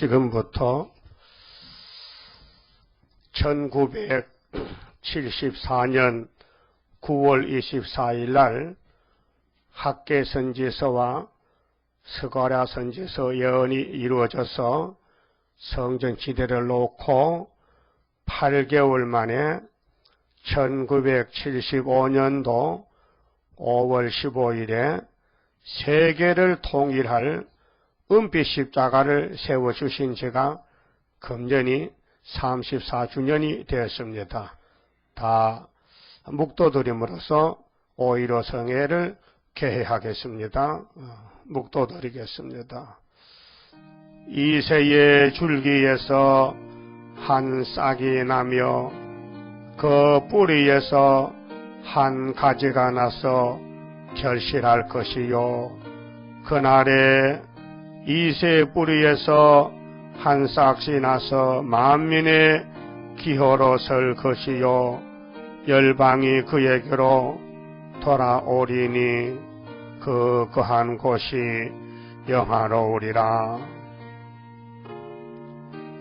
지금부터 1974년 9월 24일 날 학계선지서와 스가랴선지서 예언이 이루어져서 성전지대를 놓고 8개월 만에 1975년도 5월 15일에 세계를 통일할 은빛 십자가를 세워주신 지가 금년이 34주년이 되었습니다. 다 묵도드림으로써 5.15 성회를 개회하겠습니다. 묵도드리겠습니다. 이새의 줄기에서 한 싹이 나며 그 뿌리에서 한 가지가 나서 결실할 것이요. 그날에 이새 뿌리에서 한 싹이 나서 만민의 기호로 설 것이요. 열방이 그에게로 돌아오리니 그 거한 곳이 영화로우리라.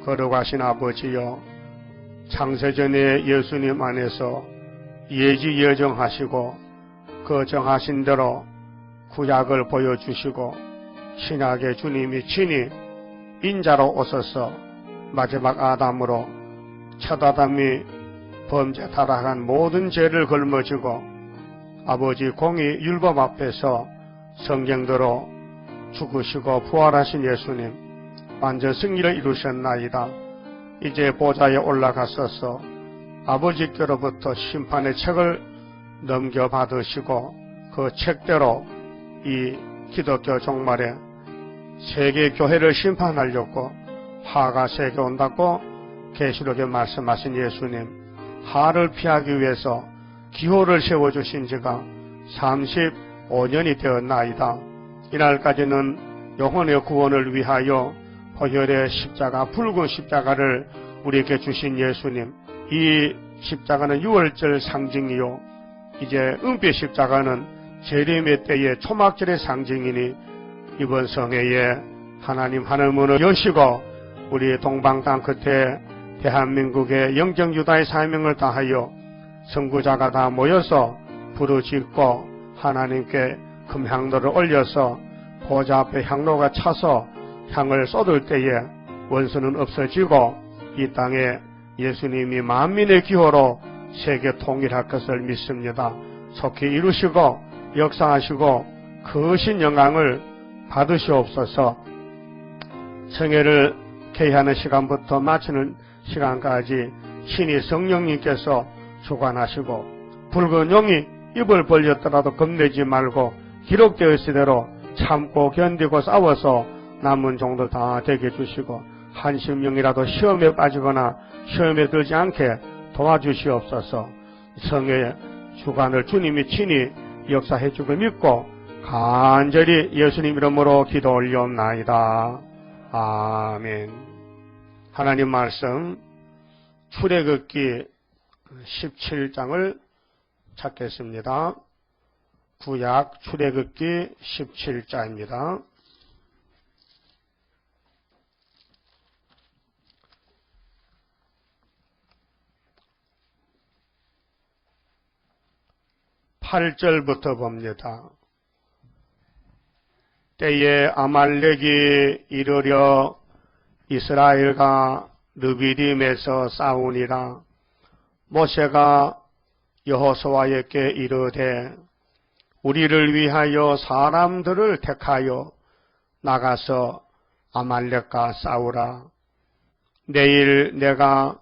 거룩하신 아버지여, 창세전에 예수님 안에서 예지예정하시고 그 정하신 대로 구약을 보여주시고 신약의 주님이 친히 인자로 오셔서 마지막 아담으로 첫 아담이 범죄 타락한 모든 죄를 걸머지고 아버지 공의 율법 앞에서 성경대로 죽으시고 부활하신 예수님 완전 승리를 이루셨나이다. 이제 보좌에 올라가셔서 아버지께로부터 심판의 책을 넘겨받으시고 그 책대로 이 기독교 종말에 세계 교회를 심판하려고 화가 세게 온다고 계시록에 말씀하신 예수님, 화를 피하기 위해서 기호를 세워주신 지가 35년이 되었나이다. 이날까지는 영혼의 구원을 위하여 보혈의 십자가, 붉은 십자가를 우리에게 주신 예수님, 이 십자가는 유월절 상징이요, 이제 은빛 십자가는 재림의 때의 초막절의 상징이니 이번 성회에 하나님 하늘문을 여시고 우리 동방 땅끝에 대한민국의 영정유다의 사명을 다하여 선구자가 다 모여서 부르짖고 하나님께 금향로를 올려서 보좌 앞에 향로가 차서 향을 쏟을 때에 원수는 없어지고 이 땅에 예수님이 만민의 기호로 세계 통일할 것을 믿습니다. 속히 이루시고 역사하시고 크신 영광을 받으시옵소서. 성회를 개회하는 시간부터 마치는 시간까지 신이 성령님께서 주관하시고 붉은 용이 입을 벌렸더라도 겁내지 말고 기록되어 있을 대로 참고 견디고 싸워서 남은 종들 다 되게 해주시고 한 심령이라도 시험에 빠지거나 시험에 들지 않게 도와주시옵소서. 성회의 주관을 주님이 친히 역사해 주길 믿고 간절히 예수님 이름으로 기도 올리옵나이다. 아멘. 하나님 말씀 출애굽기 17장을 찾겠습니다. 구약 출애굽기 17장입니다. (8절부터) 봅니다. 때에 아말렉이 이르려 이스라엘과 르비딤에서 싸우니라. 모세가 여호수아에게 이르되 우리를 위하여 사람들을 택하여 나가서 아말렉과 싸우라. 내일 내가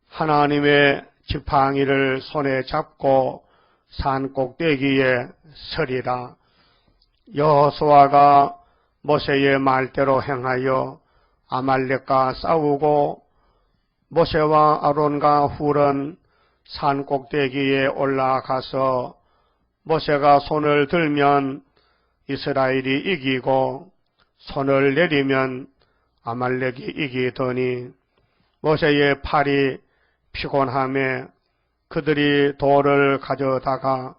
하나님의 지팡이를 손에 잡고 산 꼭대기에 서리라. 여호수아가 모세의 말대로 행하여 아말렉과 싸우고 모세와 아론과 훌은 산 꼭대기에 올라가서 모세가 손을 들면 이스라엘이 이기고 손을 내리면 아말렉이 이기더니 모세의 팔이 피곤함에 그들이 돌을 가져다가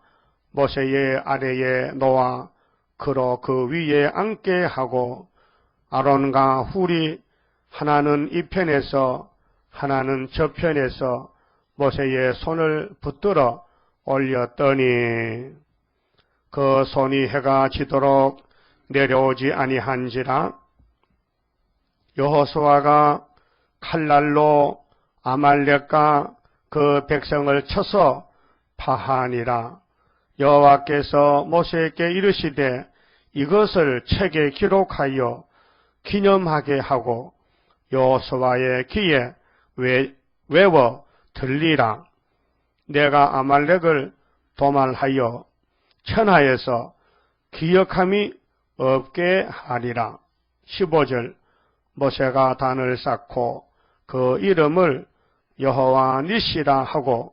모세의 아래에 놓아 그로 그 위에 앉게 하고 아론과 훌이 하나는 이 편에서 하나는 저 편에서 모세의 손을 붙들어 올렸더니 그 손이 해가 지도록 내려오지 아니한지라. 여호수아가 칼날로 아말렉과 그 백성을 쳐서 파하니라. 여호와께서 모세에게 이르시되 이것을 책에 기록하여 기념하게 하고 여호수아의 귀에 외워 들리라. 내가 아말렉을 도말하여 천하에서 기억함이 없게 하리라. 15절. 모세가 단을 쌓고 그 이름을 여호와 니시라 하고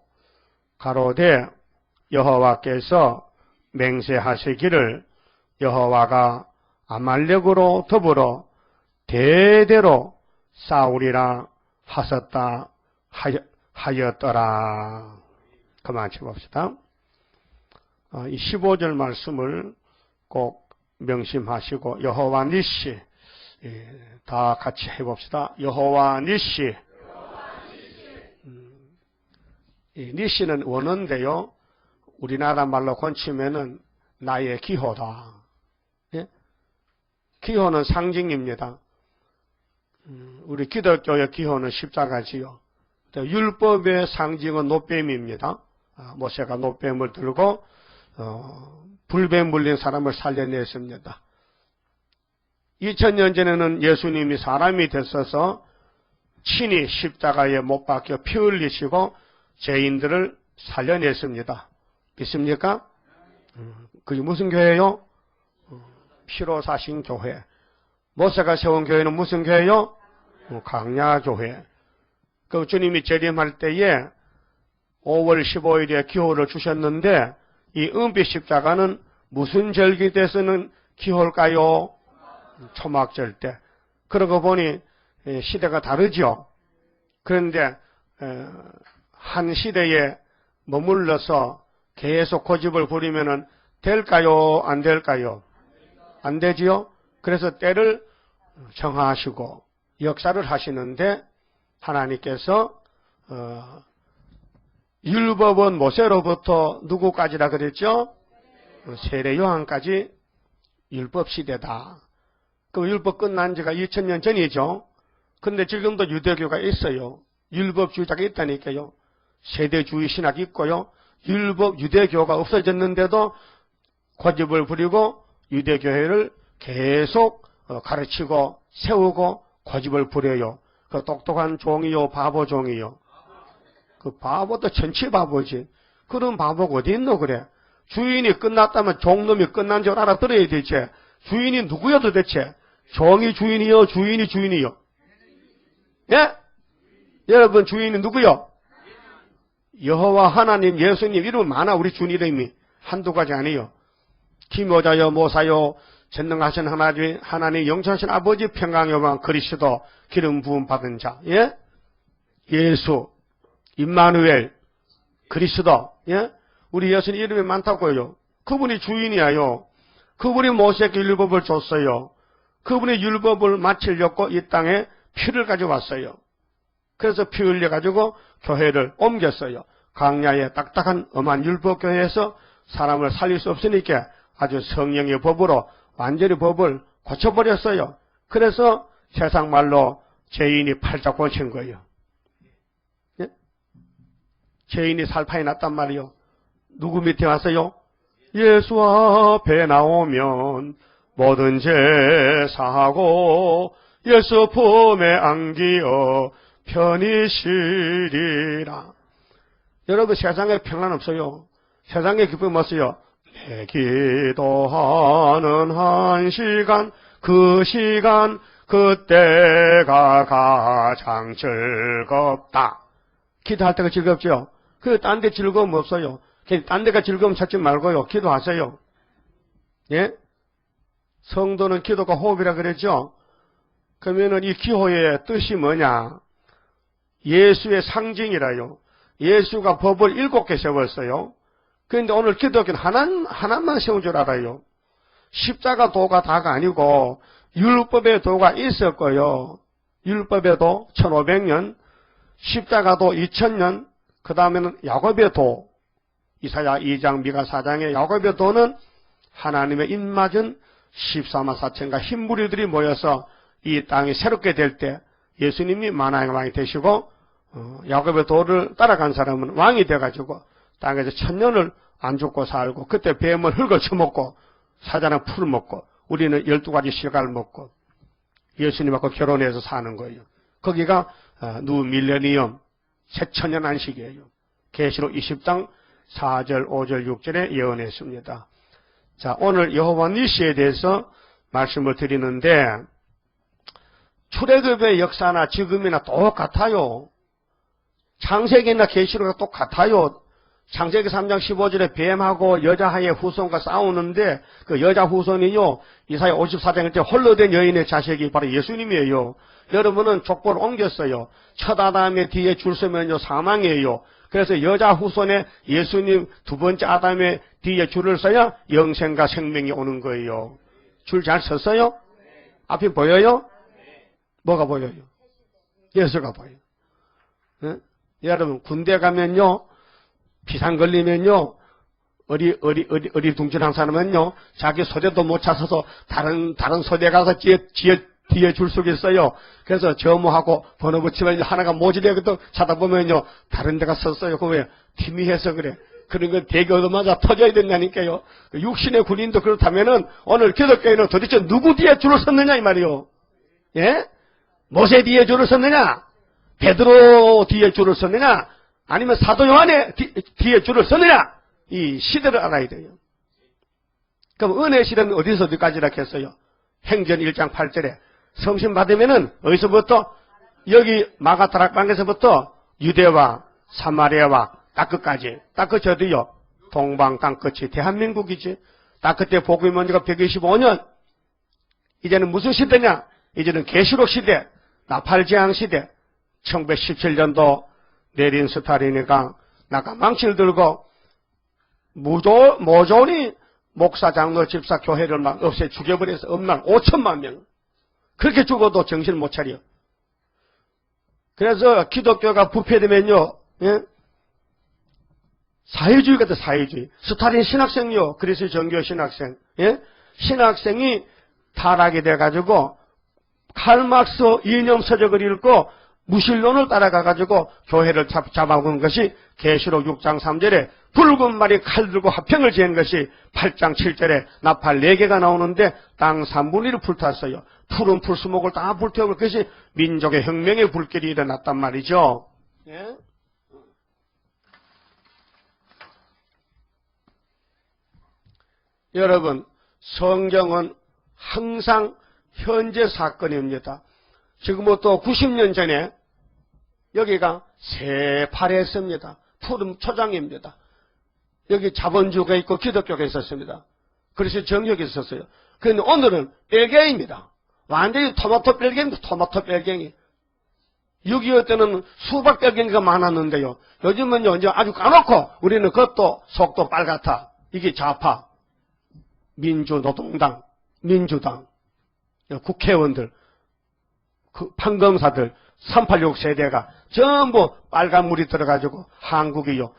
가로되 여호와께서 맹세하시기를 여호와가 아말렉으로 더불어 대대로 싸우리라 하셨다 하였더라. 그만 쳐봅시다. 이 15절 말씀을 꼭 명심하시고 여호와 니시 다 같이 해봅시다. 여호와 니시. 니시는 원어인데요. 우리나라 말로 건치면은 나의 기호다. 예? 기호는 상징입니다. 우리 기독교의 기호는 십자가지요. 율법의 상징은 노뱀입니다. 모세가 노뱀을 들고 불뱀 물린 사람을 살려냈습니다. 2000년 전에는 예수님이 사람이 됐어서 친히 십자가에 못 박혀 피 흘리시고 죄인들을 살려냈습니다. 믿습니까? 그게 무슨 교회요? 피로 사신 교회. 모세가 세운 교회는 무슨 교회요? 강야교회. 그 주님이 재림할 때에 5월 15일에 기호를 주셨는데 이 은빛 십자가는 무슨 절기 때서는 기호일까요? 초막절 때. 그러고 보니 시대가 다르죠. 그런데 한 시대에 머물러서 계속 고집을 부리면은 될까요? 안 될까요? 안 되지요? 그래서 때를 정하시고 역사를 하시는데 하나님께서 율법은 모세로부터 누구까지라 그랬죠? 세례 요한까지 율법 시대다. 그 율법 끝난 지가 2000년 전이죠. 근데 지금도 유대교가 있어요. 율법주의자가 있다니까요. 세대주의 신학이 있고요. 율법 유대교가 없어졌는데도 고집을 부리고 유대교회를 계속 가르치고 세우고 고집을 부려요. 그 똑똑한 종이요, 바보 종이요. 그 바보도 천치 바보지. 그런 바보가 어디 있노 그래. 주인이 끝났다면 종놈이 끝난 줄 알아들어야 되지. 주인이 누구요 도대체? 종이 주인이요, 주인이 주인이요? 예? 여러분 주인이 누구요? 여호와 하나님, 예수님 이름 많아. 우리 주인 이름이 한두 가지 아니에요. 기모자요, 모사요, 전능하신 하나님, 영천하신 아버지, 평강여왕, 그리스도, 기름 부음 받은 자, 예? 예수, 임마누엘, 그리스도, 예? 우리 예수님 이름이 많다고요. 그분이 주인이야요. 그분이 모세에게 율법을 줬어요. 그분이 율법을 마치려고 이 땅에 피를 가져왔어요. 그래서 피 흘려가지고 교회를 옮겼어요. 광야의 딱딱한 엄한 율법교회에서 사람을 살릴 수 없으니까 아주 성령의 법으로 완전히 법을 고쳐버렸어요. 그래서 세상 말로 죄인이 팔자 고친 거예요. 예? 죄인이 살판이 났단 말이요. 누구 밑에 왔어요? 예수 앞에 나오면 모든 죄 사하고 예수 품에 안기어 편히 쉬리라. 여러분 세상에 평안 없어요. 세상에 기쁨 없어요. 내 기도하는 한 시간, 그 시간 그때가 가장 즐겁다. 기도할 때가 즐겁죠. 딴 데 즐거움 없어요. 딴 데가 즐거움 찾지 말고요. 기도하세요. 예? 성도는 기도가 호흡이라 그랬죠. 그러면은 이 기호의 뜻이 뭐냐? 예수의 상징이라요. 예수가 법을 7개 세웠어요. 그런데 오늘 기독교는 하나만 세운 줄 알아요. 십자가 도가 다가 아니고 율법의 도가 있었고요. 율법에도 1500년, 십자가도 2000년, 그 다음에는 야곱의 도, 이사야 2장, 미가 4장의 야곱의 도는 하나님의 입맞은 14만 4천가 흰무리들이 모여서 이 땅이 새롭게 될 때 예수님이 만왕의 왕이 되시고 야곱의 도를 따라간 사람은 왕이 돼가지고 땅에서 1000년을 안 죽고 살고 그때 뱀은 흙을 쳐먹고 사자는 풀을 먹고 우리는 12가지 실과를 먹고 예수님하고 결혼해서 사는 거예요. 거기가 누 밀레니엄 새천년 안식이에요. 계시록 20장 4절, 5절, 6절에 예언했습니다. 자, 오늘 여호와 니시에 대해서 말씀을 드리는데 출애굽의 역사나 지금이나 똑같아요. 창세기나 계시록과 똑같아요. 창세기 3장 15절에 뱀하고 여자의 후손과 싸우는데 그 여자 후손이요 이사야 54장일 때 홀로 된 여인의 자식이 바로 예수님이에요. 여러분은 족보를 옮겼어요. 첫 아담의 뒤에 줄 서면요 사망이에요. 그래서 여자 후손에 예수님 두 번째 아담의 뒤에 줄을 서야 영생과 생명이 오는 거예요. 줄 잘 섰어요? 앞이 보여요? 뭐가 보여요? 예수가 보여요. 네? 여러분 군대 가면요 비상 걸리면요 어리둥절한 사람은요 자기 소대도 못 찾아서 다른 소대 가서 뒤에 줄 서겠어요. 그래서 점호하고 번호 붙이면 하나가 모질해도 찾아보면요 다른 데가 섰어요. 그 왜? 팀이 해서 그래. 그런 건 대개 얻어맞아 터져야 된다니까요. 육신의 군인도 그렇다면은 오늘 기독교인은 도대체 누구 뒤에 줄을 섰느냐 이 말이요. 예? 모세 뒤에 줄을 섰느냐? 베드로 뒤에 줄을 섰느냐? 아니면 사도 요한의 뒤에 줄을 섰느냐? 이 시대를 알아야 돼요. 그럼 은혜 시대는 어디서 어디까지라 했어요? 행전 1장 8절에 성신 받으면은 어디서부터? 여기 마가다락방에서부터 유대와 사마리아와 딱 끝까지. 딱 끝이 어디요? 동방 땅끝이 대한민국이지. 딱 그때 복음이 먼저가 125년. 이제는 무슨 시대냐? 이제는 계시록 시대, 나팔재앙 시대. 1917년도 내린 스타린이가 나가망치를 들고 모조리 목사, 장로, 집사, 교회를 막 없애 죽여버려서 엄만 5천만 명. 그렇게 죽어도 정신을 못 차려. 그래서 기독교가 부패되면요, 예? 사회주의가 돼, 사회주의. 스탈린 신학생이요, 그리스 정교 신학생. 예? 신학생이 타락이 돼가지고 칼막스 이념 서적을 읽고 무신론을 따라가가지고 교회를 잡아먹은 것이 계시록 6장 3절에 붉은 말이 칼 들고 화평을 지은 것이 8장 7절에 나팔 4개가 나오는데 땅 3분의 1을 불탔어요. 푸른 풀수목을 다 불태우고 그것이 민족의 혁명의 불길이 일어났단 말이죠. 예? 여러분, 성경은 항상 현재 사건입니다. 지금부터 90년 전에 여기가 세파랬습니다. 푸른 초장입니다. 여기 자본주의가 있고 기독교가 있었습니다. 그래서 정력이 있었어요. 그런데 오늘은 뺄갱입니다. 완전히 토마토 뺄갱입니다. 토마토 뺄갱이. 6.25 때는 수박 뺄갱이가 많았는데요. 요즘은요, 이제 아주 까놓고 우리는 그것도 속도 빨갛다. 이게 좌파. 민주노동당, 민주당, 국회의원들, 그 판검사들, 386 세대가 전부 빨간 물이 들어가지고 한국이요.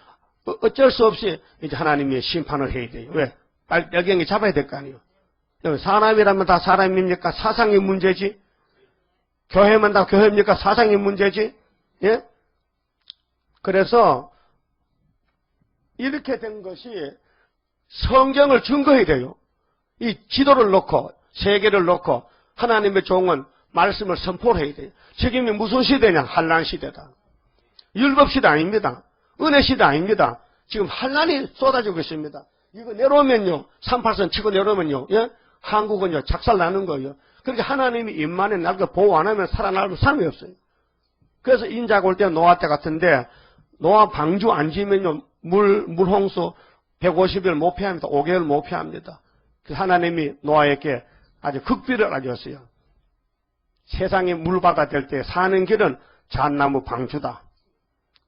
어쩔 수 없이 이제 하나님이 심판을 해야 돼요. 왜? 빨갱이 잡아야 될 거 아니에요. 사람이라면 다 사람입니까? 사상의 문제지. 교회만 다 교회입니까? 사상의 문제지. 예? 그래서 이렇게 된 것이 성경을 증거해야 돼요. 이 지도를 놓고 세계를 놓고 하나님의 종은 말씀을 선포를 해야 돼요. 지금이 무슨 시대냐? 환난 시대다. 율법 시대 아닙니다. 은혜 시대 아닙니다. 지금 환난이 쏟아지고 있습니다. 이거 내려오면요, 38선 치고 내려오면요, 예? 한국은요 작살 나는 거예요. 그렇게 하나님이 임만에 날고 보호 안 하면 살아날 사람이 없어요. 그래서 인자가 올 때 노아 때 같은데 노아 방주 안 지면요 물홍수 150일 못 피합니다. 5개월 못 피합니다. 그래서 하나님이 노아에게 아주 극비를 알렸어요. 세상에 물바다 될 때 사는 길은 잣나무 방주다.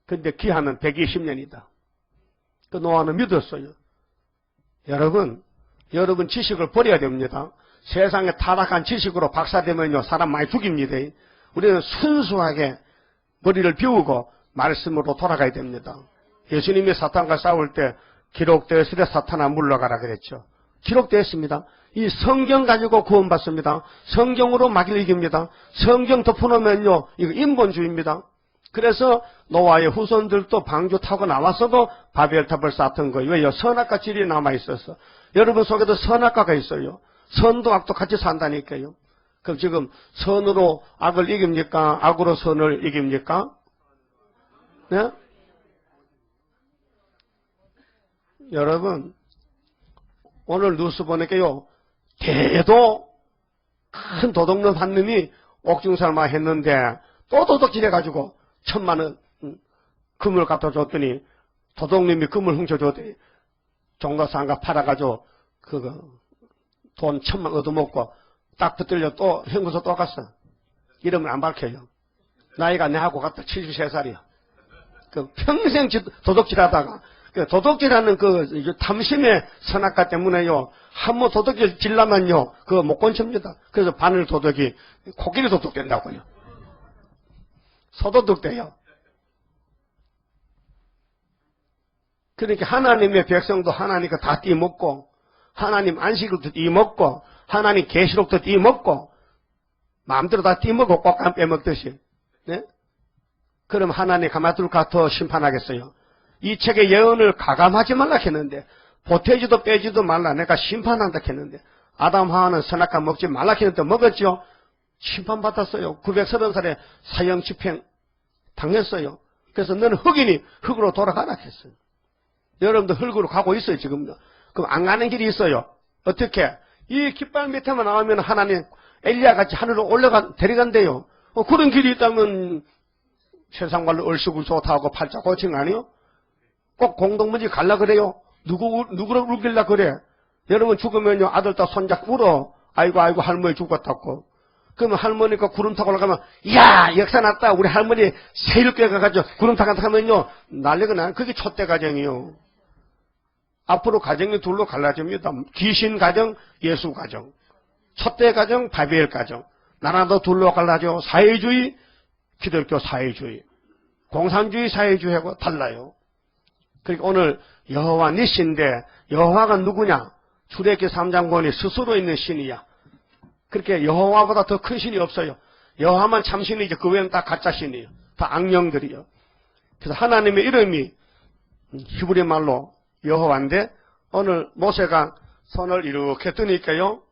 근데 기한은 120년이다. 그 노아는 믿었어요. 여러분 지식을 버려야 됩니다. 세상에 타락한 지식으로 박사되면요 사람 많이 죽입니다. 우리는 순수하게 머리를 비우고 말씀으로 돌아가야 됩니다. 예수님이 사탄과 싸울 때 기록되었으되 사탄아 물러가라 그랬죠. 기록되었습니다. 이 성경 가지고 구원받습니다. 성경으로 마귀를 이깁니다. 성경 덮어놓으면요, 이거 인본주의입니다. 그래서 노아의 후손들도 방주 타고 나와서도 바벨탑을 쌓던 거예요. 왜요? 선악과 질이 남아있어서. 여러분 속에도 선악과가 있어요. 선도 악도 같이 산다니까요. 그럼 지금 선으로 악을 이깁니까? 악으로 선을 이깁니까? 네? 여러분, 오늘 뉴스 보니까요, 대도 큰 도둑놈 한 놈이 옥중살마 했는데 또 도둑질해가지고 1000만 원 금을 갖다 줬더니 도둑님이 금을 훔쳐줬더니 종로상가 팔아가지고 그거 돈 1000만 원 얻어먹고 딱 붙들려 또 형구소 또 갔어. 이름을 안 밝혀요. 나이가 내하고 같다 73살이야. 그 평생 도둑질하다가 그 도둑질하는 그 탐심의 선악과 때문에요. 한번 도둑질 질라면요. 그거 못 건칩니다. 그래서 바늘 도둑이 코끼리 도둑 된다고요. 소도둑 돼요. 그러니까 하나님의 백성도 하나님과 다 띠먹고 하나님 안식일도 띠먹고 하나님 계시록도 띠먹고 마음대로 다 띠먹고 꽃감 빼먹듯이. 네? 그럼 하나님 가만둘 가더 심판하겠어요. 이 책의 예언을 가감하지 말라 했는데 보태지도 빼지도 말라 내가 심판한다 했는데 아담 하와는 선악과 먹지 말라 했는데 먹었죠. 심판받았어요. 930살에 사형 집행 당했어요. 그래서 너는 흑인이 흑으로 돌아가라 했어요. 여러분도 흙으로 가고 있어요 지금요. 그럼 안 가는 길이 있어요. 어떻게? 이 깃발 밑에만 나오면 하나님 엘리야같이 하늘로 데려간대요. 그런 길이 있다면 세상말로 얼씨구 좋다고 팔자 고친 거 아니요? 꼭 공동문지 갈라 그래요? 누구를 울길라 그래? 여러분 죽으면요 아들 딸 손자 울어. 아이고 할머니 죽었다고. 그러면 할머니가 구름 타고 올라가면 야 역사 났다. 우리 할머니 세일교회 가가지고 구름 타고 하면요 난리가 나. 그게 촛대 가정이요. 앞으로 가정이 둘로 갈라집니다. 귀신 가정, 예수 가정. 촛대 가정, 바벨 가정. 나라도 둘로 갈라져. 사회주의, 기독교 사회주의. 공산주의 사회주의하고 달라요. 그러니까 오늘 여호와 니신데 여호와가 누구냐? 출애굽기 3장 보니 스스로 있는 신이야. 그렇게 여호와보다 더 큰 신이 없어요. 여호와만 참신이지 그 외에는 다 가짜 신이에요. 다 악령들이요. 그래서 하나님의 이름이 히브리 말로 여호와인데 오늘 모세가 손을 이렇게 드니까요.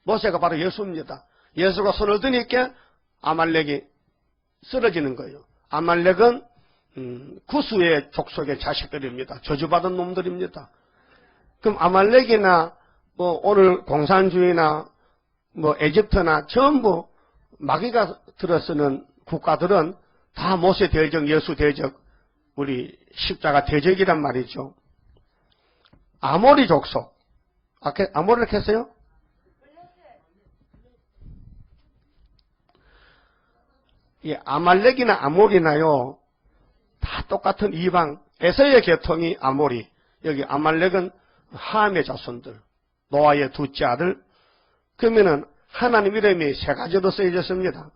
모세가 바로 예수입니다. 예수가 손을 드니까 아말렉이 쓰러지는 거예요. 아말렉은 구스의 족속의 자식들입니다. 저주받은 놈들입니다. 그럼 아말렉이나 뭐 오늘 공산주의나 뭐 에집트나 전부 마귀가 들어서는 국가들은 다 모세 대적, 예수 대적, 우리 십자가 대적이란 말이죠. 아모리 족속. 아모리를 했어요? 예, 아말렉이나 아모리나요. 다 똑같은 이방. 에서의 계통이 아모리. 여기 아말렉은 함의 자손들. 노아의 둘째 아들. 그러면은 하나님 이름이 세 가지로 쓰여졌습니다.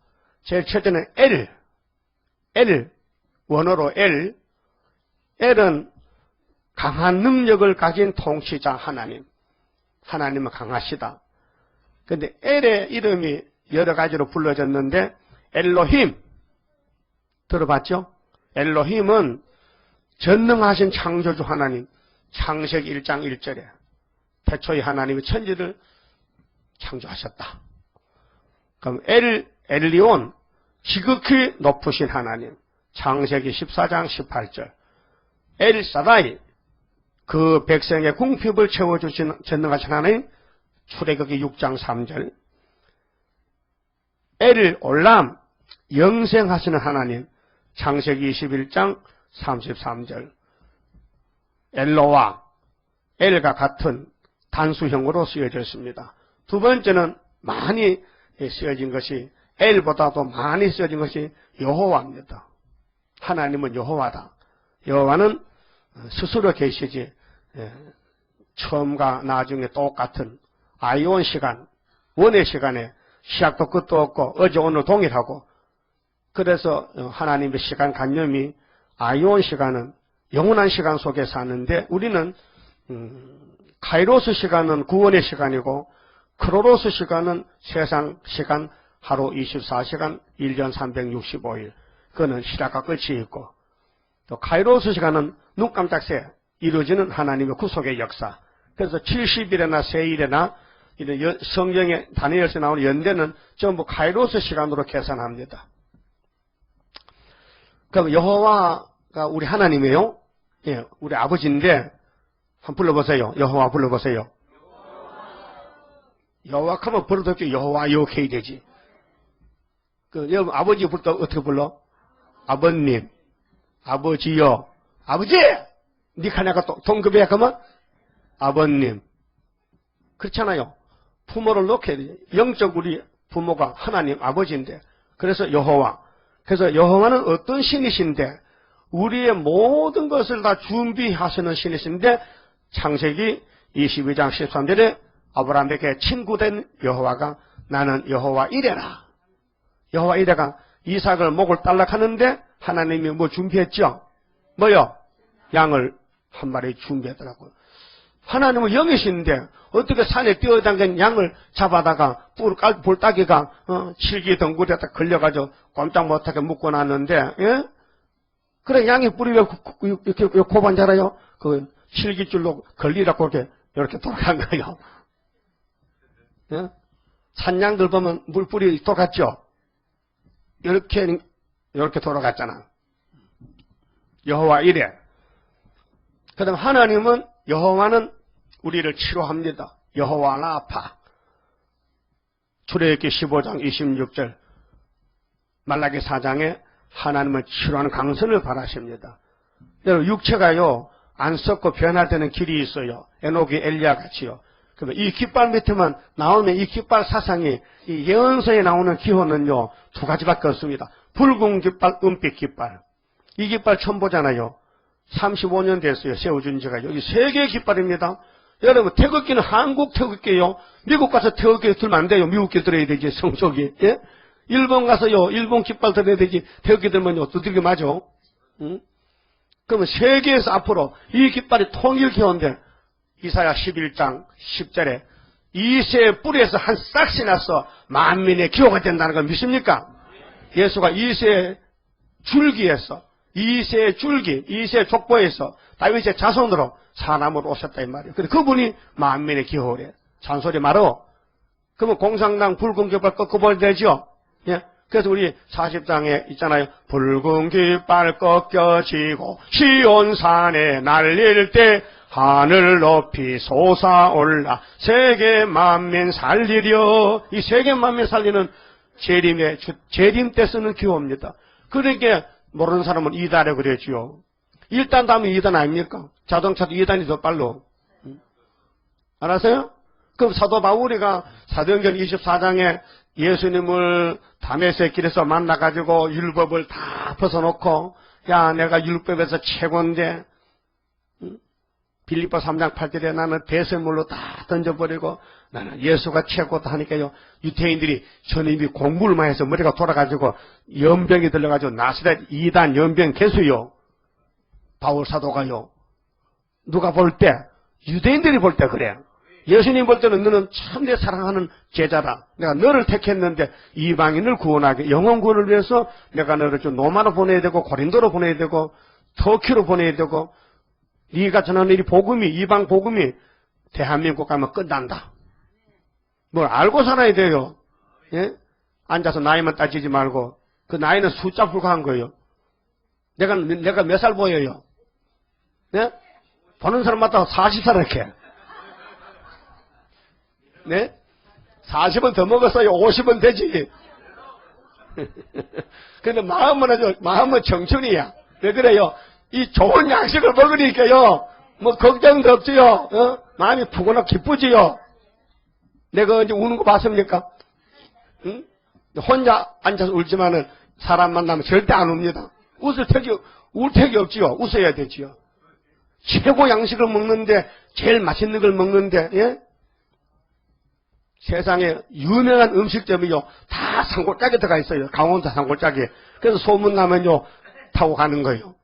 제일 첫째는 엘. 원어로 엘. 엘은 강한 능력을 가진 통치자 하나님. 하나님은 강하시다. 그런데 엘의 이름이 여러 가지로 불러졌는데 엘로힘 들어봤죠? 엘로힘은 전능하신 창조주 하나님. 창세기 1장 1절에 태초에 하나님이 천지를 창조하셨다. 그럼 엘리온 지극히 높으신 하나님. 창세기 14장 18절. 엘사다이 그 백성의 궁핍을 채워주신 전능하신 하나님. 출애굽기 6장 3절. 엘올람 영생하시는 하나님. 창세기 21장 33절. 엘로와 엘과 같은 단수형으로 쓰여졌습니다. 두 번째는 많이 쓰여진 것이 엘보다도 많이 쓰여진 것이 여호와입니다. 하나님은 여호와다. 여호와는 스스로 계시지 처음과 나중에 똑같은 아이온 시간, 원의 시간에 시작도 끝도 없고 어제 오늘 동일하고 그래서 하나님의 시간 관념이 아이온 시간은 영원한 시간 속에 사는데 우리는 카이로스 시간은 구원의 시간이고 크로노스 시간은 세상 시간 하루 24시간 1년 365일 그거는 시작과 끝이 있고 또 카이로스 시간은 눈 깜짝 새 이루어지는 하나님의 구속의 역사. 그래서 70일이나 세일이나 이런 성경에 다니엘서 나오는 연대는 전부 카이로스 시간으로 계산합니다. 그럼 여호와가 우리 하나님이에요. 예, 우리 아버지인데 한번 불러보세요. 여호와 불러보세요. 여호와 하면 불러도 여호와 이렇게 되지. 그 여러분 아버지 부를 때 어떻게 불러? 아버님, 아버지요, 아버지. 니가 내가 동급이야 그러면 아버님. 그렇잖아요. 부모를 놓게 돼. 영적 우리 부모가 하나님 아버지인데 그래서 여호와. 그래서 여호와는 어떤 신이신데 우리의 모든 것을 다 준비하시는 신이신데 창세기 22장 13절에 아브라함에게 친구된 여호와가 나는 여호와 이레라. 여호와 이레가 이삭을 목을 딸락하는데 하나님이 뭐 준비했죠? 뭐요? 양을 한 마리 준비했더라고요. 하나님은 영이신데 어떻게 산에 뛰어다니는 양을 잡아다가 볼따기가 칠기 덩굴에다 걸려가지고 꼼짝 못하게 묶어놨는데 예? 그래 양이 뿌리 왜 이렇게 고반 자라요? 그 칠기줄로 걸리라고 이렇게 돌아간 거예요. 예? 산양들 보면 물뿌리 똑같죠? 이렇게 돌아갔잖아. 여호와 이래. 그 다음 하나님은 여호와는 우리를 치료합니다. 여호와 라파. 출애굽기 15장 26절 말라기 4장에 하나님은 치료하는 강선을 바라십니다. 여러분 육체가요 안 썩고 변할 때는 길이 있어요. 에녹이 엘리야 같이요. 그러면 이 깃발 밑에만 나오면 이 깃발 사상이 이 예언서에 나오는 기호는요 두 가지밖에 없습니다. 붉은 깃발, 은빛 깃발. 이 깃발 처음 보잖아요. 35년 됐어요. 세워준 지가 여기 세 개의 깃발입니다. 여러분 태극기는 한국 태극기예요. 미국 가서 태극기 들면 안 돼요. 미국기 들어야 되지 성적이. 예? 일본 가서요 일본 깃발 들어야 되지 태극기 들면요 두들겨 맞아. 응? 그러면 세계에서 앞으로 이 깃발이 통일 기호인데 이사야 11장 10절에 이새의 뿌리에서 한 싹이 나서 만민의 기호가 된다는 걸 믿습니까? 예수가 이새의 줄기에서 이새의 줄기, 이새의 족보에서 다윗의 자손으로 사람으로 오셨다 이 말이에요. 근데 그분이 만민의 기호래. 잔소리 말어. 그러면 공산당 붉은 깃발 꺾어버려야 되죠? 예. 그래서 우리 40장에 있잖아요. 붉은 깃발 꺾여지고 시온산에 날릴 때 하늘 높이 솟아올라 세계 만민 살리려. 이 세계 만민 살리는 재림 때 쓰는 기호입니다. 그러니까 모르는 사람은 2단에 그랬지요. 1단 다음에 2단 아닙니까? 자동차도 2단이 더 빨로. 알았어요? 그럼 사도 바울이가 사도행전 24장에 예수님을 다메섹 길에서 만나가지고 율법을 다 벗어놓고 야 내가 율법에서 최고인데 빌립보 3장 8절에 나는 배설물로 다 던져버리고 나는 예수가 최고다 하니까요. 유태인들이 저는 이미 공부를 많이 해서 머리가 돌아가지고 연병이 들려가지고 나스렛 2단 연병 개수요. 바울 사도가요. 누가 볼 때? 유대인들이 볼 때 그래. 예수님 볼 때는 너는 참 내 사랑하는 제자라. 내가 너를 택했는데 이방인을 구원하게 영혼 구원을 위해서 내가 너를 좀 로마로 보내야 되고 고린도로 보내야 되고 터키로 보내야 되고 네가 전하는 이 복음이 이방 복음이 대한민국 가면 끝난다. 뭘 알고 살아야 돼요. 예? 앉아서 나이만 따지지 말고 그 나이는 숫자 불과한 거예요. 내가 몇 살 보여요? 네? 보는 사람마다 40살 이렇게. 네? 40은 더 먹었어요. 50은 되지. 근데 마음은 청춘이야. 왜 그래요? 이 좋은 양식을 먹으니까요. 뭐 걱정도 없지요. 마음이 푸근하고 기쁘지요. 내가 언제 우는 거 봤습니까? 응? 혼자 앉아서 울지만은 사람 만나면 절대 안 웁니다. 울 택이 없지요. 웃어야 되지요. 최고 양식을 먹는데 제일 맛있는 걸 먹는데 예? 세상에 유명한 음식점이요. 다 산골짜기에 들어가 있어요. 강원도 산골짜기에. 그래서 소문나면요. 타고 가는 거예요.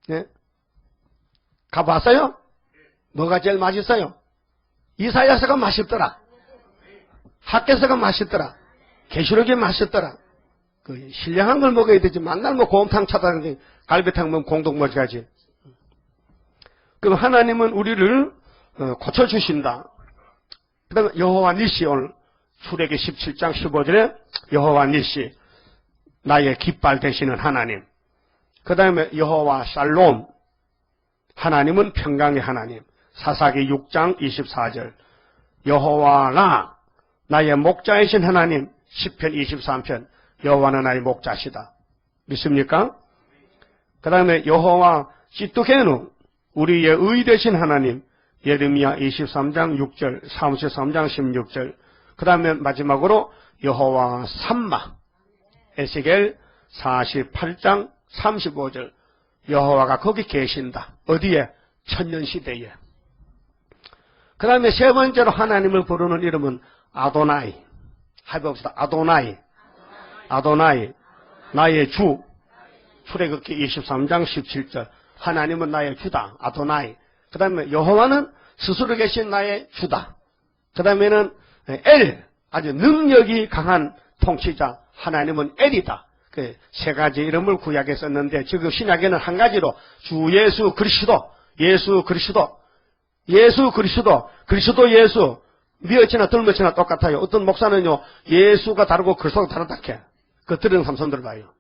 네? 가봤어요? 뭐가 제일 맛있어요? 이사야서가 맛있더라. 학개서가 맛있더라. 계시록이 맛있더라. 그 신령한 걸 먹어야 되지. 만날 뭐 곰탕 찾아다니지. 갈비탕 먹으면 공동머지 가지. 그럼 하나님은 우리를 고쳐주신다. 그 다음에 여호와 니시, 오늘 출애기 17장 15절에 여호와 니시, 나의 깃발 되시는 하나님. 그 다음에 여호와 샬롬, 하나님은 평강의 하나님. 사사기 6장 24절 여호와 라, 나의 목자이신 하나님. 시편 23편 여호와는 나의 목자시다. 믿습니까? 그 다음에 여호와 시뚜케누, 우리의 의 되신 하나님. 예레미야 23장 6절, 사무엘 3장 16절. 그 다음에 마지막으로 여호와 삼마, 에스겔 48장 35절. 여호와가 거기 계신다. 어디에? 천년시대에. 그 다음에 세 번째로 하나님을 부르는 이름은 아도나이. 해봅시다. 아도나이. 아도나이. 나의 주. 출애굽기 23장 17절. 하나님은 나의 주다. 아도나이. 그 다음에 여호와는 스스로 계신 나의 주다. 그 다음에는 엘, 아주 능력이 강한 통치자. 하나님은 엘이다. 그 세 가지 이름을 구약에 썼는데 지금 신약에는 한 가지로 주 예수 그리스도, 예수 그리스도, 예수 그리스도, 그리스도 예수. 미어치나 덜머치나 똑같아요. 어떤 목사는요, 예수가 다르고 그리스도가 다르다 해. 그 들은 사람 손 들어봐요.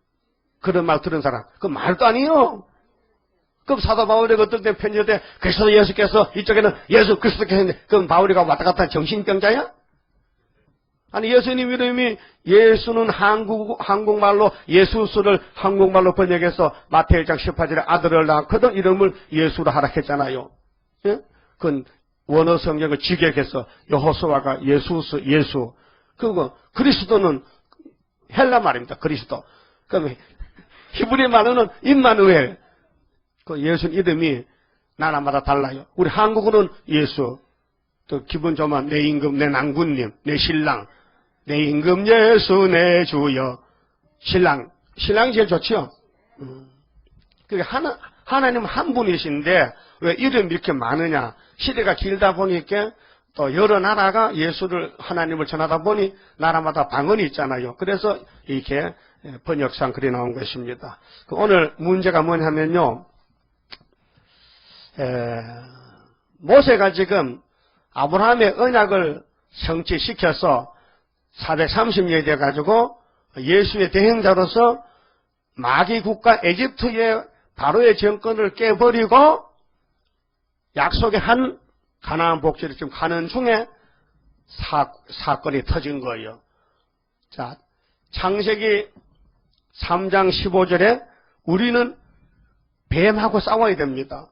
그런 말 들은 사람. 그 말도 아니에요. 그럼 사도 바울이 어떨 때 편지할 때 그리스도 예수께서 이쪽에는 예수 그리스도께서 했는데 그럼 바울이가 왔다 갔다 정신병자야? 아니 예수님 이름이 예수는 한국말로 예수스를 한국말로 번역해서 마태오 1장 18절에 아들을 낳거든 이름을 예수로 하라 했잖아요. 예? 그건 원어 성경을 직역해서 여호수아가 예수스 예수. 그리고 그리스도는 헬라 말입니다. 그리스도. 그럼 히브리 말로는 임마누엘. 그 예수 이름이 나라마다 달라요. 우리 한국어는 예수. 또 기분 좋으면 내 임금, 내 낭군님, 내 신랑. 내 임금 예수 내 주여. 신랑이 제일 좋죠. 그게 하나님 한 분이신데 왜 이름이 이렇게 많으냐. 시대가 길다 보니까 또 여러 나라가 예수를 하나님을 전하다 보니 나라마다 방언이 있잖아요. 그래서 이렇게 번역상 글이 나온 것입니다. 오늘 문제가 뭐냐면요. 모세가 지금 아브라함의 언약을 성취시켜서 430년이 돼가지고 예수의 대행자로서 마귀 국가 에집트의 바로의 정권을 깨버리고 약속의 한 가나안 복지를 지금 가는 중에 사건이 터진 거예요. 자, 창세기 3장 15절에 우리는 뱀하고 싸워야 됩니다.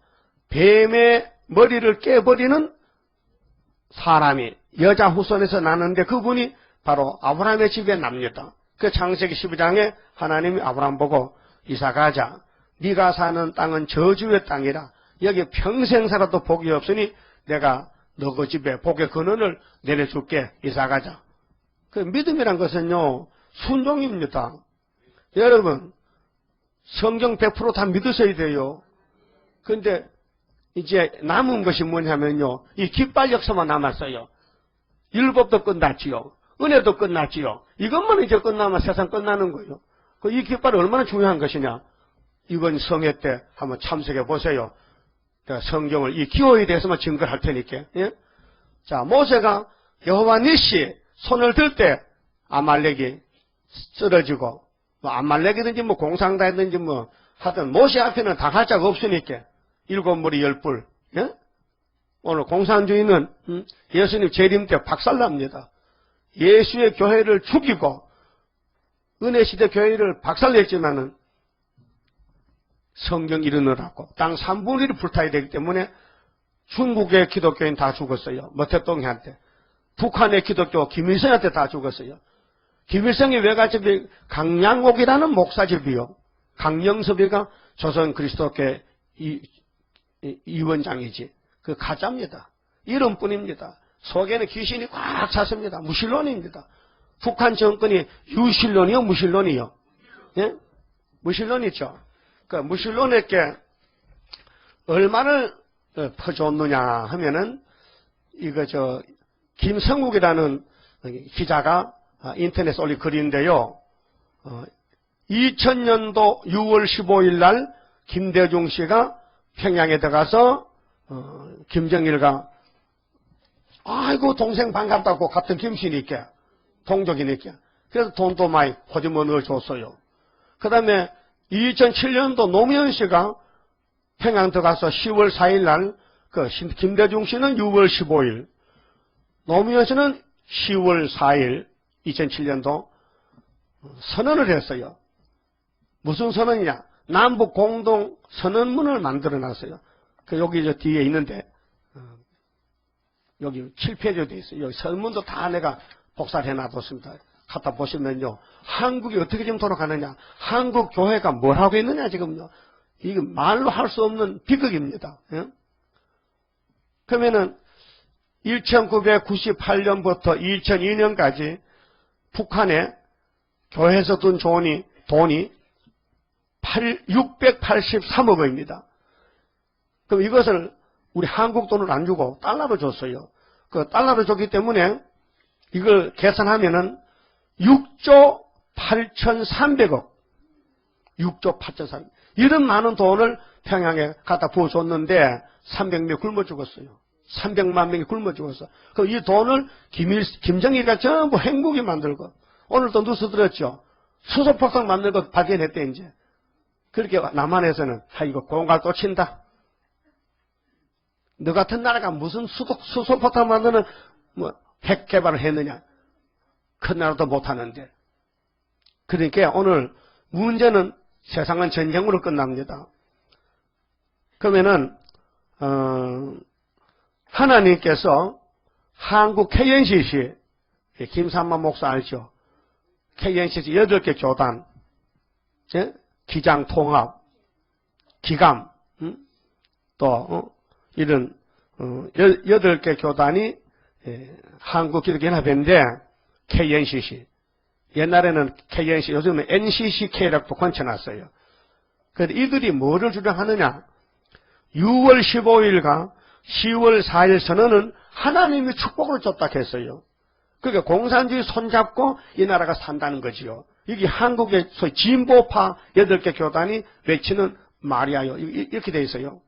뱀의 머리를 깨버리는 사람이 여자 후손에서 나는데 그분이 바로 아브라함의 집에 납니다. 그 창세기 12장에 하나님이 아브라함 보고 이사 가자. 네가 사는 땅은 저주의 땅이라. 여기 평생 살아도 복이 없으니 내가 너 그 집에 복의 근원을 내려줄게. 이사 가자. 그 믿음이란 것은요. 순종입니다. 여러분 성경 100% 다 믿으셔야 돼요. 그런데 이제 남은 것이 뭐냐면요. 이 깃발 역사만 남았어요. 율법도 끝났지요. 은혜도 끝났지요. 이것만 이제 끝나면 세상 끝나는 거예요. 이 깃발이 얼마나 중요한 것이냐. 이번 성회 때 한번 참석해 보세요. 성경을 이 기호에 대해서만 증거를 할 테니까. 예? 자, 모세가 여호와 니시 손을 들 때 아말렉이 쓰러지고 뭐 아말렉이든지 뭐 공상다든지 뭐 하든 모세 앞에는 당할 자가 없으니까 7무리 10뿔. 예? 오늘 공산주의는 예수님 재림 때 박살납니다. 예수의 교회를 죽이고 은혜시대 교회를 박살냈지만은 성경 이루느라고 땅 3분의 1이 불타야 되기 때문에 중국의 기독교인 다 죽었어요. 모태동이한테. 북한의 기독교 김일성한테 다 죽었어요. 김일성이 외가집이 강양옥이라는 목사집이요. 강영섭이가 조선 그리스도교회 이원장이지. 그 가짜입니다. 이름뿐입니다. 속에는 귀신이 꽉 찼습니다. 무신론입니다. 북한 정권이 유신론이요, 무신론이요? 예? 무신론이죠. 그 무신론에게 얼마를 퍼줬느냐 하면은 이거 김성욱이라는 기자가 인터넷에 올린 글인데요. 2000년도 6월 15일 날 김대중 씨가 평양에 들어가서 김정일과 아이고 동생 반갑다고 같은 김씨니까 동족이니까 그래서 돈도 많이 호주머 넣어줬어요. 그 다음에 2007년도 노무현 씨가 평양 들어가서 10월 4일 날 김대중 씨는 6월 15일 노무현 씨는 10월 4일 2007년도 선언을 했어요. 무슨 선언이냐? 남북 공동 선언문을 만들어 놨어요. 여기 저 뒤에 있는데 여기 7페이지에 돼 있어요. 여기 선문도 다 내가 복사를 해놔뒀습니다. 갖다 보시면요. 한국이 어떻게 지금 돌아가느냐. 한국 교회가 뭘 하고 있느냐 지금요. 이게 말로 할 수 없는 비극입니다. 예? 그러면은 1998년부터 2002년까지 북한에 교회에서 든 돈이 683억 원입니다. 그럼 이것을 우리 한국 돈을 안 주고 달러로 줬어요. 그 달러로 줬기 때문에 이걸 계산하면은 6조 8,300억. 6조 8,300억. 이런 많은 돈을 평양에 갖다 부어줬는데 300명이 굶어 죽었어요. 300만 명이 굶어 죽었어. 그럼 이 돈을 김정일이가 전부 핵무기 만들고 오늘도 뉴스 들었죠. 수소폭탄 만들고 발견했대 이제. 그렇게 남한에서는 이거 공갈 또 친다. 너 같은 나라가 무슨 수소폭탄 만드는 핵 개발을 했느냐. 큰 나라도 못하는데. 그러니까 오늘 문제는 세상은 전쟁으로 끝납니다. 그러면은 하나님께서 한국 KNCC 김삼만 목사 알죠? KNCC 8개 교단 기장통합 기감 또 이런 8개 교단이 한국기독연합회인데 KNCC 옛날에는 KNC 요즘은 NCCK라고 번쳐놨어요. 그래서 이들이 뭐를 주장하느냐 6월 15일과 10월 4일 선언은 하나님이 축복을 줬다 했어요. 그러니까 공산주의 손잡고 이 나라가 산다는 거지요. 이게 한국의 소위 진보파 8개 교단이 외치는 말이야요. 이렇게 돼 있어요.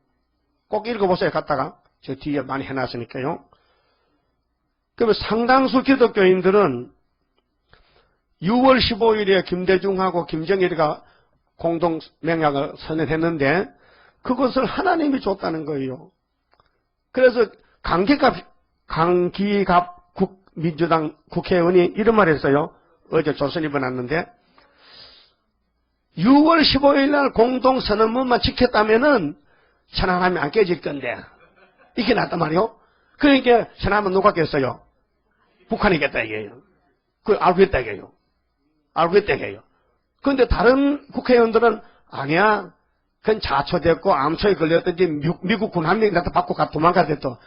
꼭 읽어보세요. 갖다가 저 뒤에 많이 해놨으니까요. 그러면 상당수 기독교인들은 6월 15일에 김대중하고 김정일이가 공동맹약을 선언했는데 그것을 하나님이 줬다는 거예요. 그래서 강기갑 민주당 국회의원이 이런 말 했어요. 어제 조선일보 났는데 6월 15일 날 공동선언문만 지켰다면은 천안함이 안 깨질 건데 이게 났단 말이요. 그러니까 천안함은 누가 깼어요? 북한이겠다 이게요. 그걸 알고 있다 이게요. 알고 있다 이게요. 그런데 다른 국회의원들은 아니야. 그건 자초됐고 암초에 걸렸든지 미국 군 한 명이 나한테 받고 도망가겠다.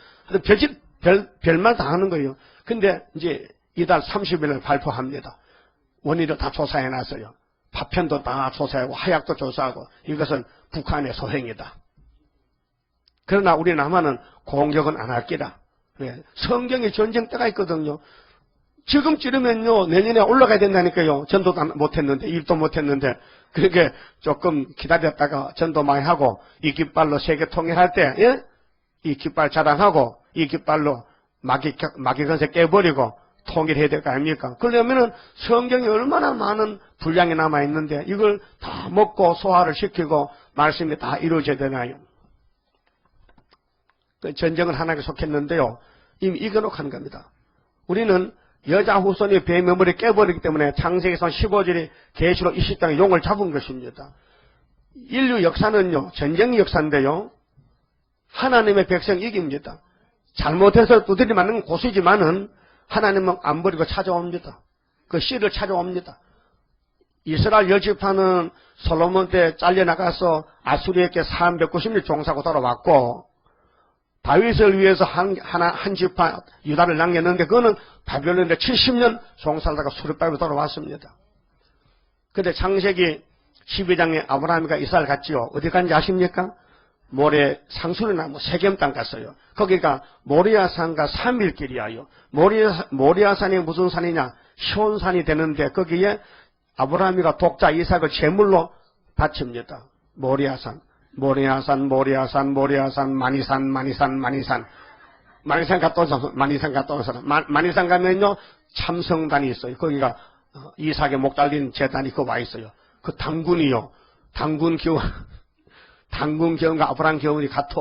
별말 다 하는 거예요. 근데 이제 이달 30일 날 발표합니다. 원인을 다 조사해놨어요. 파편도 다 조사하고 하약도 조사하고 이것은 북한의 소행이다. 그러나 우리 남한은 공격은 안 할 기라. 성경에 전쟁 때가 있거든요. 지금 찌르면요 내년에 올라가야 된다니까요. 전도도 못했는데 일도 못했는데 그렇게 조금 기다렸다가 전도 많이 하고 이 깃발로 세계 통일할 때 이 깃발 자랑하고 이 깃발로 마귀 건세 깨버리고 통일해야 될 거 아닙니까? 그러려면은 성경이 얼마나 많은 분량이 남아있는데 이걸 다 먹고 소화를 시키고 말씀이 다 이루어져야 되나요? 그 전쟁은 하나님께 속했는데요. 이미 이겨놓고 하는 겁니다. 우리는 여자 후손이 뱀의 머리를 깨버리기 때문에 창세기서 15절이 계시록 20장의 용을 잡은 것입니다. 인류 역사는요. 전쟁 역사인데요. 하나님의 백성 이깁니다. 잘못해서 두드리 맞는 건 고수이지만은 하나님은 안 버리고 찾아옵니다. 그 씨를 찾아옵니다. 이스라엘 열집하는 솔로몬 때 잘려나가서 아수리에게 390일 종사하고 돌아왔고 다윗을 위해서 한 지파 유다를 남겼는데 그거는 바벨론에 70년 종살다가 수르바벨로 돌아왔습니다. 근데 창세기 12장에 아브라함과 이삭을 갔지요. 어디 간지 아십니까? 모래 상수리나무 세겜 땅 갔어요. 거기가 모리아산과 3일 길이야요. 모리아산이 무슨 산이냐? 시온산이 되는데 거기에 아브라함이가 독자 이삭을 제물로 바칩니다. 모리아산, 마니산 갔다 온 사람. 마니산 가면요 참성단이 있어요. 거기가 이삭의 목 달린 제단이 그 와 있어요. 그 당군이요. 당군 경과 아브라함 경운이 같아.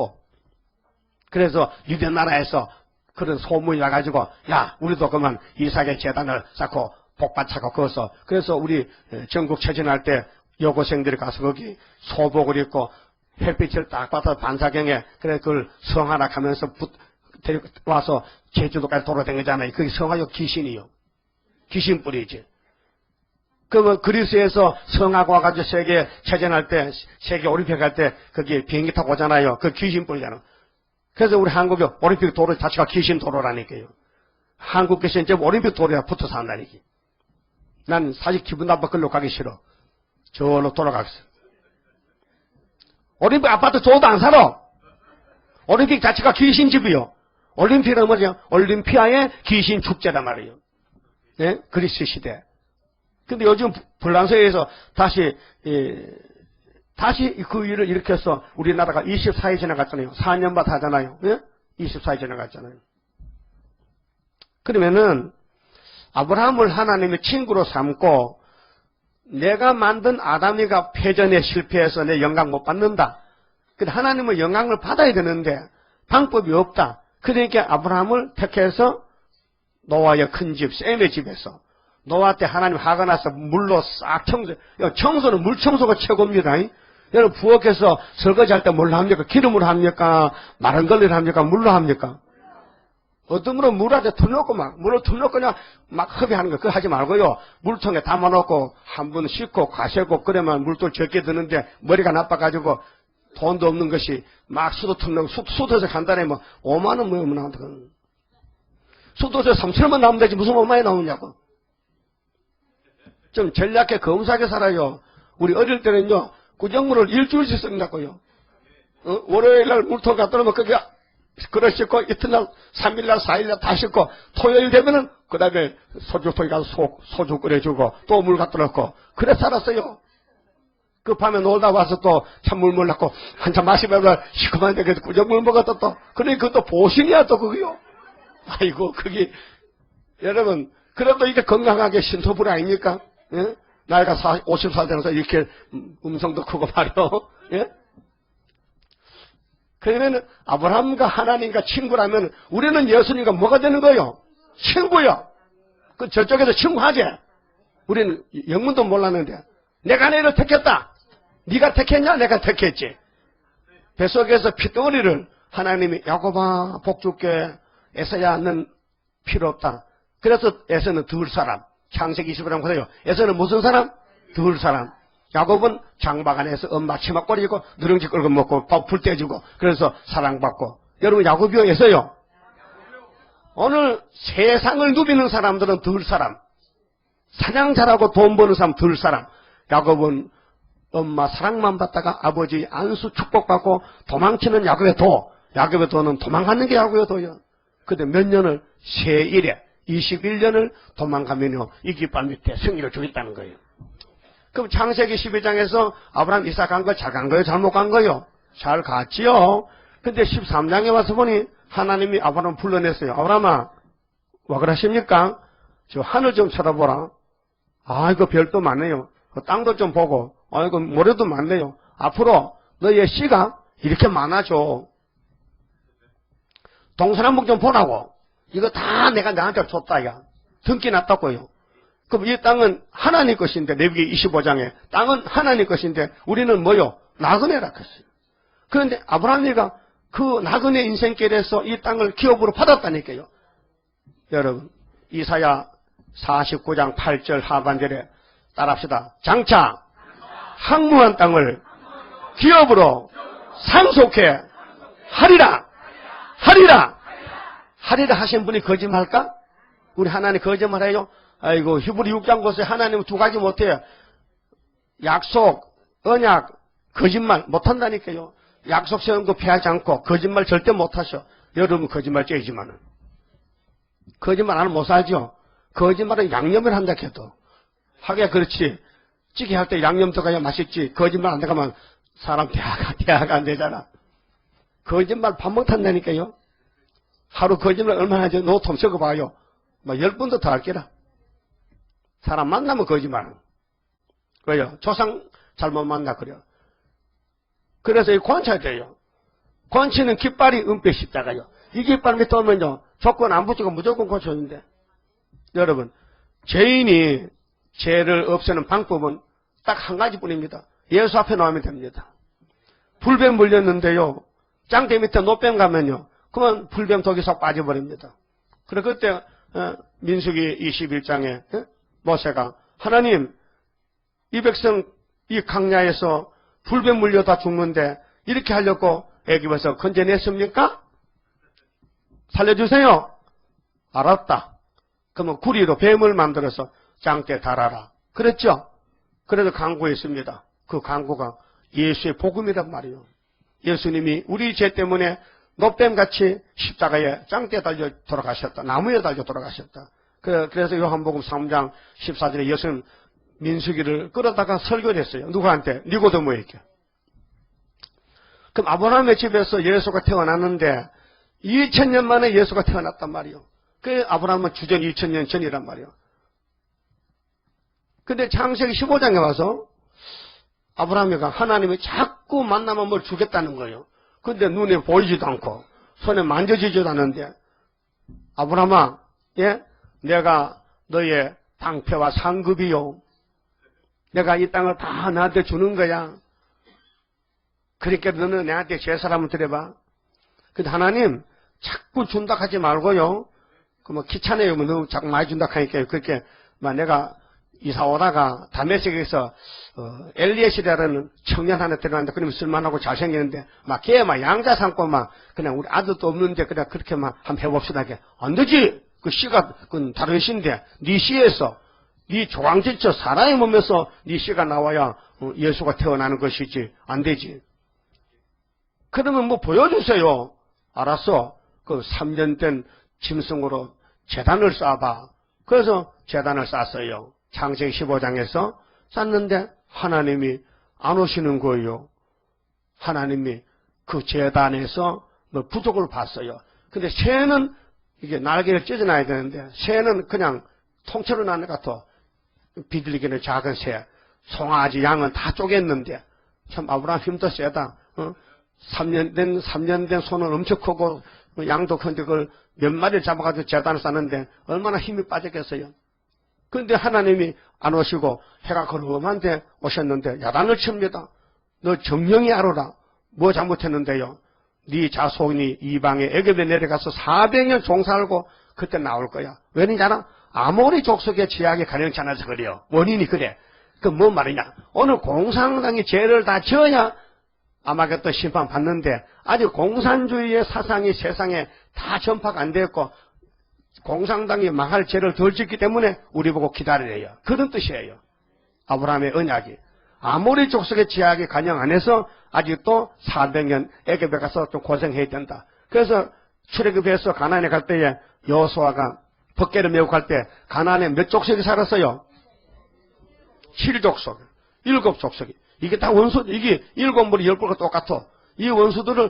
그래서 유대 나라에서 그런 소문이 와가지고 야 우리도 그러면 이삭의 제단을 쌓고 복받차고 거서. 그래서 우리 전국 체전할 때 여고생들이 가서 거기 소복을 입고 햇빛을 딱 받아 반사경에 그래 그걸 성하라 하면서 데리고 와서 제주도까지 돌아다니잖아요. 그게 성하요 귀신이요. 귀신뿌리지. 그러면 그리스에서 성하고 와가지고 세계 체전할 때, 세계 올림픽 할 때 거기 비행기 타고 오잖아요. 그 귀신뿌리잖아. 그래서 우리 한국이 올림픽 도로 자체가 귀신 도로라니까요. 한국 귀신 지금 올림픽 도로에 붙어 산다니까. 난 사실 기분 나빠 글로 가기 싫어. 저로 돌아가겠어. 올림픽 아파트 줘도 안 살아. 올림픽 자체가 귀신집이요. 올림픽은 뭐죠? 올림피아의 귀신 축제란 말이에요. 예? 그리스 시대. 근데 요즘 불란서에서 다시 그 일을 일으켜서 우리나라가 24일 지나갔잖아요. 4년밭 하잖아요. 예? 24일 지나갔잖아요. 그러면은 아브라함을 하나님의 친구로 삼고 내가 만든 아담이가 패전에 실패해서 내 영광 못 받는다. 근데 하나님은 영광을 받아야 되는데 방법이 없다. 그러니까 아브라함을 택해서 노아의 큰 집, 셈의 집에서 노아 때 하나님 화가 나서 물로 싹 청소는 물 청소가 최고입니다. 여러분 부엌에서 설거지할 때 뭘로 합니까? 기름으로 합니까? 마른 걸로 합니까? 물로 합니까? 어떤 분은 물한테 털놓고 물을 털놓고 그냥 막 흡입하는 거 그거 하지 말고요. 물통에 담아놓고 한 번 씻고 가세고 그러면 물도 적게 드는데 머리가 나빠가지고 돈도 없는 것이 막 수도 털놓고 수도에서 간단히 5만 원 뭐 나온다. 수도에서 3천원만 나오면 되지 무슨 5만원이 나오냐고. 좀 전략에 검사하게 살아요. 우리 어릴 때는요 구정물을 일주일씩 쓴다고요. 월요일날 물통 갖다 놓으면 그게 그릇 씻고 이튿날 3일날 4일날 다 씻고 토요일 되면은 그 다음에 소주통에 가서 소주 끓여주고 또 물 갖다 놓고 그래 살았어요. 그 밤에 놀다 와서 또 찬물 먹고 한참 마시면 시커먼데 그래서 구정물 먹었다 또 그러니까 그것도 보신이야 또 그거요. 아이고 그게 여러분 그래도 이게 건강하게 신토불 아닙니까? 예? 나이가 50살 되면서 이렇게 음성도 크고 말이요. 예? 그러면 아브라함과 하나님과 친구라면 우리는 예수님과 뭐가 되는 거예요? 친구요. 그 저쪽에서 친구하지. 우리는 영문도 몰랐는데 내가 너를 택했다. 네가 택했냐? 내가 택했지. 뱃속에서 피덩어리를 하나님이 야곱아 복 줄게. 에서야 는 필요 없다. 그래서 에서는 둘 사람. 창세기 20장 보세요. 에서는 무슨 사람? 둘 사람. 야곱은 장막 안에서 엄마 치마꼬리 입고 누룽지 끌고 먹고 불 떼주고 그래서 사랑받고. 여러분 야곱이요 에서요? 오늘 세상을 누비는 사람들은 둘 사람. 사냥 잘하고 돈 버는 사람 둘 사람. 야곱은 엄마 사랑만 받다가 아버지 안수 축복받고 도망치는 야곱의 도. 야곱의 도는 도망가는 게 야곱의 도요. 근데 몇 년을 세일에 21년을 도망가면요 이 깃발 밑에 승리를 주겠다는 거예요. 그럼 창세기 12장에서 아브라함 이삭 간 거 잘 간 거예요? 잘못 간 거예요? 잘 갔지요. 근데 13장에 와서 보니 하나님이 아브라함을 불러냈어요. 아브라함아 와 그러십니까? 저 하늘 좀 쳐다보라. 아이고 별도 많네요. 땅도 좀 보고 아이고 모래도 많네요. 앞으로 너의 씨가 이렇게 많아져. 동서남북 좀 보라고. 이거 다 내가 나한테 줬다, 야. 등기 났다고요. 그럼 이 땅은 하나님 것인데, 레위기 25장에. 땅은 하나님 것인데, 우리는 뭐요? 나그네라 했어요. 그런데 아브라함이가 그 나그네 인생길에서 이 땅을 기업으로 받았다니까요. 여러분, 이사야 49장 8절 하반절에 따라합시다. 장차, 항무한 땅을 기업으로 상속해 하리라. 하리라. 하리라 하신 분이 거짓말할까? 우리 하나님 거짓말해요? 아이고, 히브리 6장 보세요. 하나님은 두 가지 못해요. 약속, 언약, 거짓말 못한다니까요. 약속 세운 거 피하지 않고 거짓말 절대 못하셔. 여러분 거짓말 째지만은. 거짓말 안 하면 못 살죠. 거짓말은 양념을 한다 해도. 하기야 그렇지. 찌개 할 때 양념 들어가야 맛있지. 거짓말 안 들어가면 사람 대화가 안 되잖아. 거짓말 밥 못한다니까요. 하루 거짓말 얼마나 하죠? 노트 적어봐요. 뭐 10번도 더 할게라. 사람 만나면 거짓말은. 왜요? 조상 잘못 만나 그래요. 그래서 이 권차돼요. 권치는 깃발이 은폐 십자가요. 이 깃발 밑에 오면요. 조건 안 붙이고 무조건 고쳐주는데. 여러분, 죄인이 죄를 없애는 방법은 딱 한 가지뿐입니다. 예수 앞에 나오면 됩니다. 불뱀 물렸는데요. 짱대 밑에 노뱀 가면요. 그러면 불뱀 독이 쏙 빠져버립니다. 그래 그때 민수기 21장에 모세가 하나님 이 백성 이 강야에서 불뱀 물려다 죽는데 이렇게 하려고 애굽에서 건져냈습니까? 살려주세요. 알았다. 그러면 구리로 뱀을 만들어서 짱대 달아라. 그랬죠? 그래서 강구했습니다. 그 강구가 예수의 복음이란 말이에요. 예수님이 우리 죄 때문에 노뱀같이 십자가에 짱대 달려 돌아가셨다. 나무에 달려 돌아가셨다. 그래서 요한복음 3장 14절에 예수는 민수기를 끌어다가 설교를 했어요. 누구한테? 니고데모에게. 그럼 아브라함의 집에서 예수가 태어났는데 2000년 만에 예수가 태어났단 말이에요. 그 아브라함은 주전 2000년 전이란 말이에요. 근데 창세기 15장에 와서 아브라함이가 하나님이 자꾸 만나면 뭘 주겠다는 거예요. 근데 눈에 보이지도 않고 손에 만져지지도 않는데 아브라함아, 예? 내가 너의 방패와 상급이요. 내가 이 땅을 다 나한테 주는 거야. 그러니까 너는 내한테 제사를 드려봐. 근데 하나님 자꾸 준다 하지 말고요. 그 뭐 귀찮아요. 뭐 너무 자꾸 많이 준다 하니까 그렇게 막 내가 이사 오다가 다메섹에서 엘리에시라는 청년 하나 데려왔는데 그러면 쓸만하고 잘생겼는데 막 걔 막 양자 삼고 막 그냥 우리 아들도 없는데 그냥 그렇게 막 한번 해봅시다. 안 되지. 그 씨가 그건 다른 씨인데 네 씨에서 네 조강지처 사람의 몸에서 네 씨가 나와야 예수가 태어나는 것이지. 안 되지. 그러면 뭐 보여주세요. 알았어. 그 3년 된 짐승으로 제단을 쌓아봐. 그래서 제단을 쌓았어요. 창세기 15장에서 쌓는데 하나님이 안 오시는 거예요. 하나님이 그 제단에서 뭐 부족을 봤어요. 근데 새는 이게 날개를 찢어놔야 되는데 새는 그냥 통째로 나는 것 같아. 비둘기는 작은 새, 송아지, 양은 다 쪼갰는데 참 아브라함 힘도 세다. 3년 된 손은 엄청 크고 양도 큰데 그걸 몇 마리를 잡아가지고 제단을 쌓는데 얼마나 힘이 빠졌겠어요. 그런데 하나님이 안 오시고 해가 거름한데 오셨는데 야단을 칩니다. 너 정령이 알아라. 뭐 잘못했는데요. 네 자손이 이방에 애굽에 내려가서 400년 종살고 그때 나올 거야. 왜냐냐? 아모리 족속의 지하에 가려지 않아서 그래요. 원인이 그래. 그 뭔 말이냐? 오늘 공산당이 죄를 다 지어야 아마겟돈 심판 받는데 아직 공산주의의 사상이 세상에 다 전파가 안 됐고 공산당이 망할 죄를 덜 짓기 때문에 우리 보고 기다리래요. 그런 뜻이에요. 아브라함의 언약이. 아모리 족속의 지하에 간영 안 해서 아직도 400년 애굽에 가서 좀 고생해야 된다. 그래서 출애굽해서 가나안에 갈 때에 여호수아가 법궤를 메고 갈 때 가나안에 몇 족속이 살았어요? 7족속, 7족속이. 이게 다 원수, 이게 7벌이 10벌과 똑같아. 이 원수들을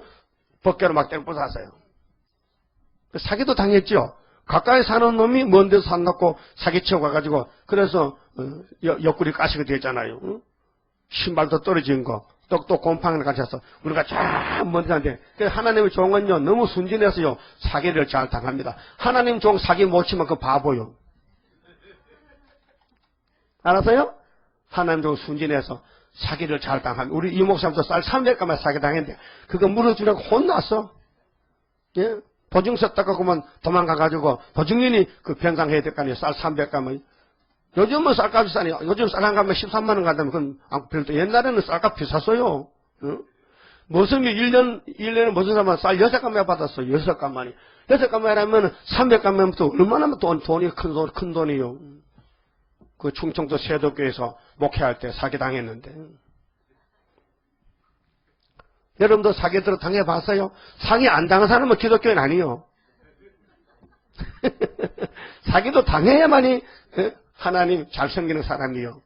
법궤로 막 때려 부쉈어요. 사기도 당했죠. 가까이 사는 놈이 먼 데서 산다고 사기치고 가가지고 그래서 옆구리 가시게 되잖아요. 응? 신발도 떨어진 거, 똑똑 곰팡이를 가셔서 우리가 쫙 먼 데인데 하나님의 종은요 너무 순진해서요 사기를 잘 당합니다. 하나님 종 사기 못 치면 그 바보요. 알았어요? 하나님 종 순진해서 사기를 잘 당합니다. 우리 이 목사님도 쌀 300가마 사기 당했는데 그거 물어주라고 혼났어. 예? 보증 썼다가 그만 도망가가지고 보증인이 그 변상해야 될 거 아니에요. 쌀 300가마. 요즘은 쌀값이 싸니 요즘 쌀 한 가마 13만 원 간다면 그건 별도 옛날에는 쌀값 비쌌어요. 응? 모성이 1년에 무슨 사람은 쌀 6가마에 받았어. 6가마니. 6가마라면 300가마부터 얼마나 돈이 큰 돈이요. 그 충청도 세도교에서 목회할 때 사기당했는데. 여러분도 사기 당해봤어요? 사기 안 당한 사람은 기독교인 아니요. 사기도 당해야만이 하나님 잘 섬기는 사람이요.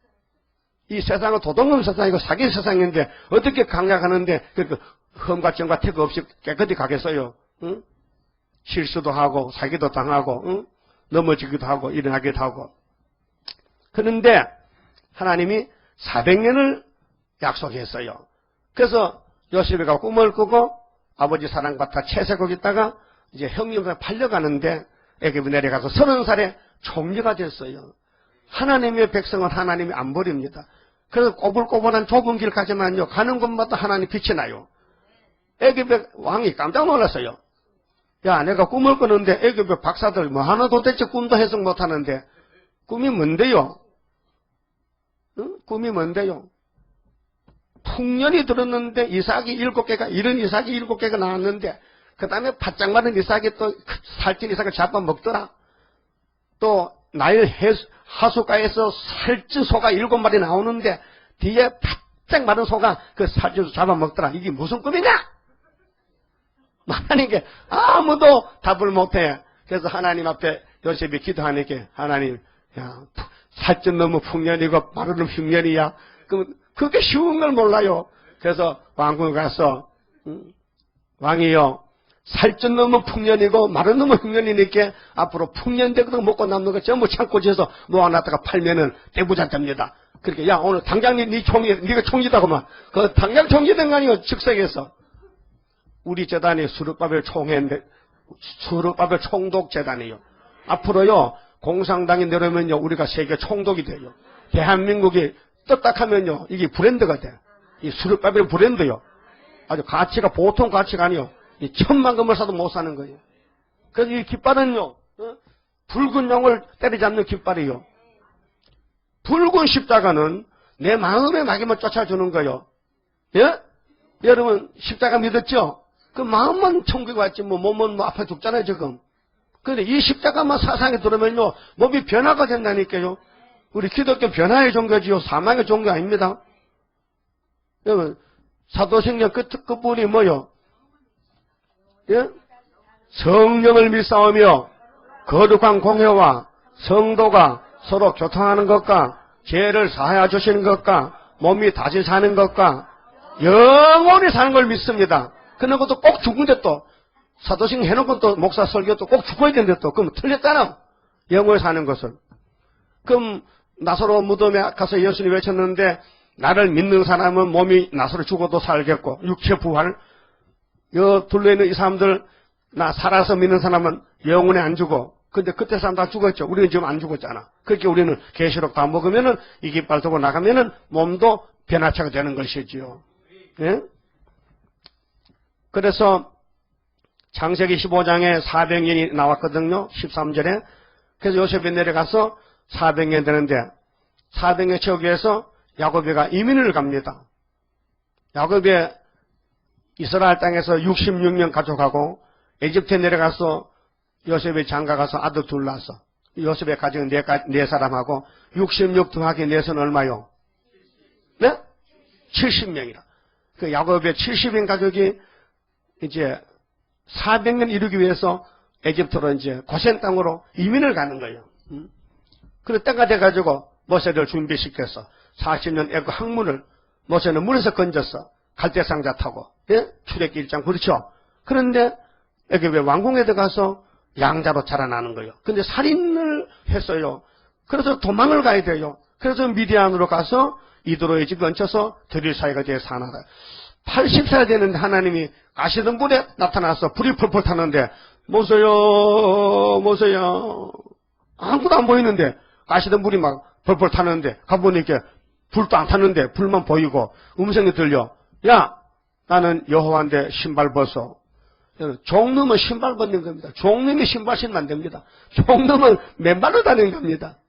이 세상은 도둑놈 세상이고 사기 세상인데 어떻게 강약하는데 험과 정과 태그 없이 깨끗이 가겠어요? 응? 실수도 하고 사기도 당하고 응? 넘어지기도 하고 일어나기도 하고. 그런데 하나님이 400년을 약속했어요. 그래서 요셉이가 꿈을 꾸고 아버지 사랑받다 채색하고 있다가 이제 형님과 팔려가는데 애굽에 내려가서 30살에 총리가 됐어요. 하나님의 백성은 하나님이 안 버립니다. 그래서 꼬불꼬불한 좁은 길 가지만요, 가는 곳마다 하나님 빛이 나요. 애굽의 왕이 깜짝 놀랐어요. 야, 내가 꿈을 꾸는데 애굽의 박사들 뭐 하나 도대체 꿈도 해석 못하는데 꿈이 뭔데요? 응? 꿈이 뭔데요? 풍년이 들었는데 이삭이 7개가, 이런 이삭이 7개가 나왔는데 그 다음에 바짝 마른 이삭이 또 살찐 이삭을 잡아먹더라. 또 나일 하수가에서 살찐 소가 7마리 나오는데 뒤에 바짝 마른 소가 그 살찐 소 잡아먹더라. 이게 무슨 꿈이냐? 하나님께 아무도 답을 못해. 그래서 하나님 앞에 요셉이 기도하니까 하나님, 야, 살찐 놈은 풍년이고 마른 놈은 흉년이야. 그럼 그게 쉬운 걸 몰라요. 그래서 왕궁에 가서 왕이요, 살찐 놈은 풍년이고 마른 놈은 흉년이니까 앞으로 풍년되거든 먹고 남는 거 전부 창고지에서 모아놨다가 팔면은 떼부자답니다. 그렇게 야, 오늘 당장 네 총리, 네가 총리다고만. 그 당장 총리된 거 아니요, 즉석에서. 우리 재단이 수르바벨 총독 재단이요. 앞으로요, 공산당이 내려오면요, 우리가 세계 총독이 돼요. 대한민국이 떴딱하면요, 이게 브랜드가 돼. 이 수르바벨 브랜드요. 아주 가치가 보통 가치가 아니요. 이 1000만 금을 사도 못 사는 거예요. 그래서 이 깃발은요, 붉은 용을 때리잡는 깃발이요. 붉은 십자가는 내 마음의 막임을 쫓아주는 거예요. 예? 여러분, 십자가 믿었죠? 그 마음만 천국에 왔지, 몸은 아파 죽잖아요, 지금. 그런데 이 십자가만 사상에 들으면요, 몸이 변화가 된다니까요. 우리 기독교 변화의 종교지요, 사망의 종교 아닙니다. 여러분, 사도행전 끝부분이 뭐요? 예? 성령을 믿사오며 거룩한 공회와 성도가 서로 교통하는 것과 죄를 사하여 주시는 것과 몸이 다시 사는 것과 영원히 사는 걸 믿습니다. 그런 것도 꼭 죽은데 또 사도행전 해놓고 또 목사 설교도 꼭 죽어야 되는데 또 그럼 틀렸잖아. 영원히 사는 것을. 그럼 나사로 무덤에 가서 예수님이 외쳤는데 나를 믿는 사람은 몸이 나사로 죽어도 살겠고 육체 부활. 여 둘러 있는 이 사람들 나 살아서 믿는 사람은 영원히 안 죽어. 근데 그때 사람 다 죽었죠. 우리는 지금 안 죽었잖아. 그렇게 우리는 계시록 다 먹으면은 이 깃발 들고 나가면은 몸도 변화체가 되는 것이지요. 예? 그래서 창세기 15장에 400년이 나왔거든요. 13절에. 그래서 요셉이 내려가서 400년 되는데 400년 채우기 위해서 야곱이가 이민을 갑니다. 야곱이 이스라엘 땅에서 66년 가족하고 에집트에 내려가서 요셉이 장가가서 아들 둘 낳았어. 요셉의 가정은 네 사람하고 66 더하기 4은 얼마요? 네? 70명이라. 그 야곱의 70인 가족이 이제 400년 이루기 위해서 에집트로 이제 고센 땅으로 이민을 가는 거예요. 그래 때가 돼가지고 모세를 준비시켜서 40년 애국 항문을 모세는 물에서 건졌어. 갈대상자 타고. 예? 출애굽기 1장 그렇죠. 그런데 애굽의 왕궁에 들어가서 양자로 자라나는 거예요. 근데 살인을 했어요. 그래서 도망을 가야 돼요. 그래서 미디안으로 가서 이도로의 집 얹혀서 들일 사이가 되어 사나다. 80살 되는데 하나님이 가시던 불에 나타나서 불이 펄펄 타는데 모세요 아무도 안 보이는데 가시던 불이 막 펄펄 타는데 가보니까 불도 안 타는데 불만 보이고 음성이 들려. 야, 나는 여호와인데 신발 벗어. 종놈은 신발 벗는 겁니다. 종놈이 신발 신으면 안 됩니다. 종놈은 맨발로 다니는 겁니다.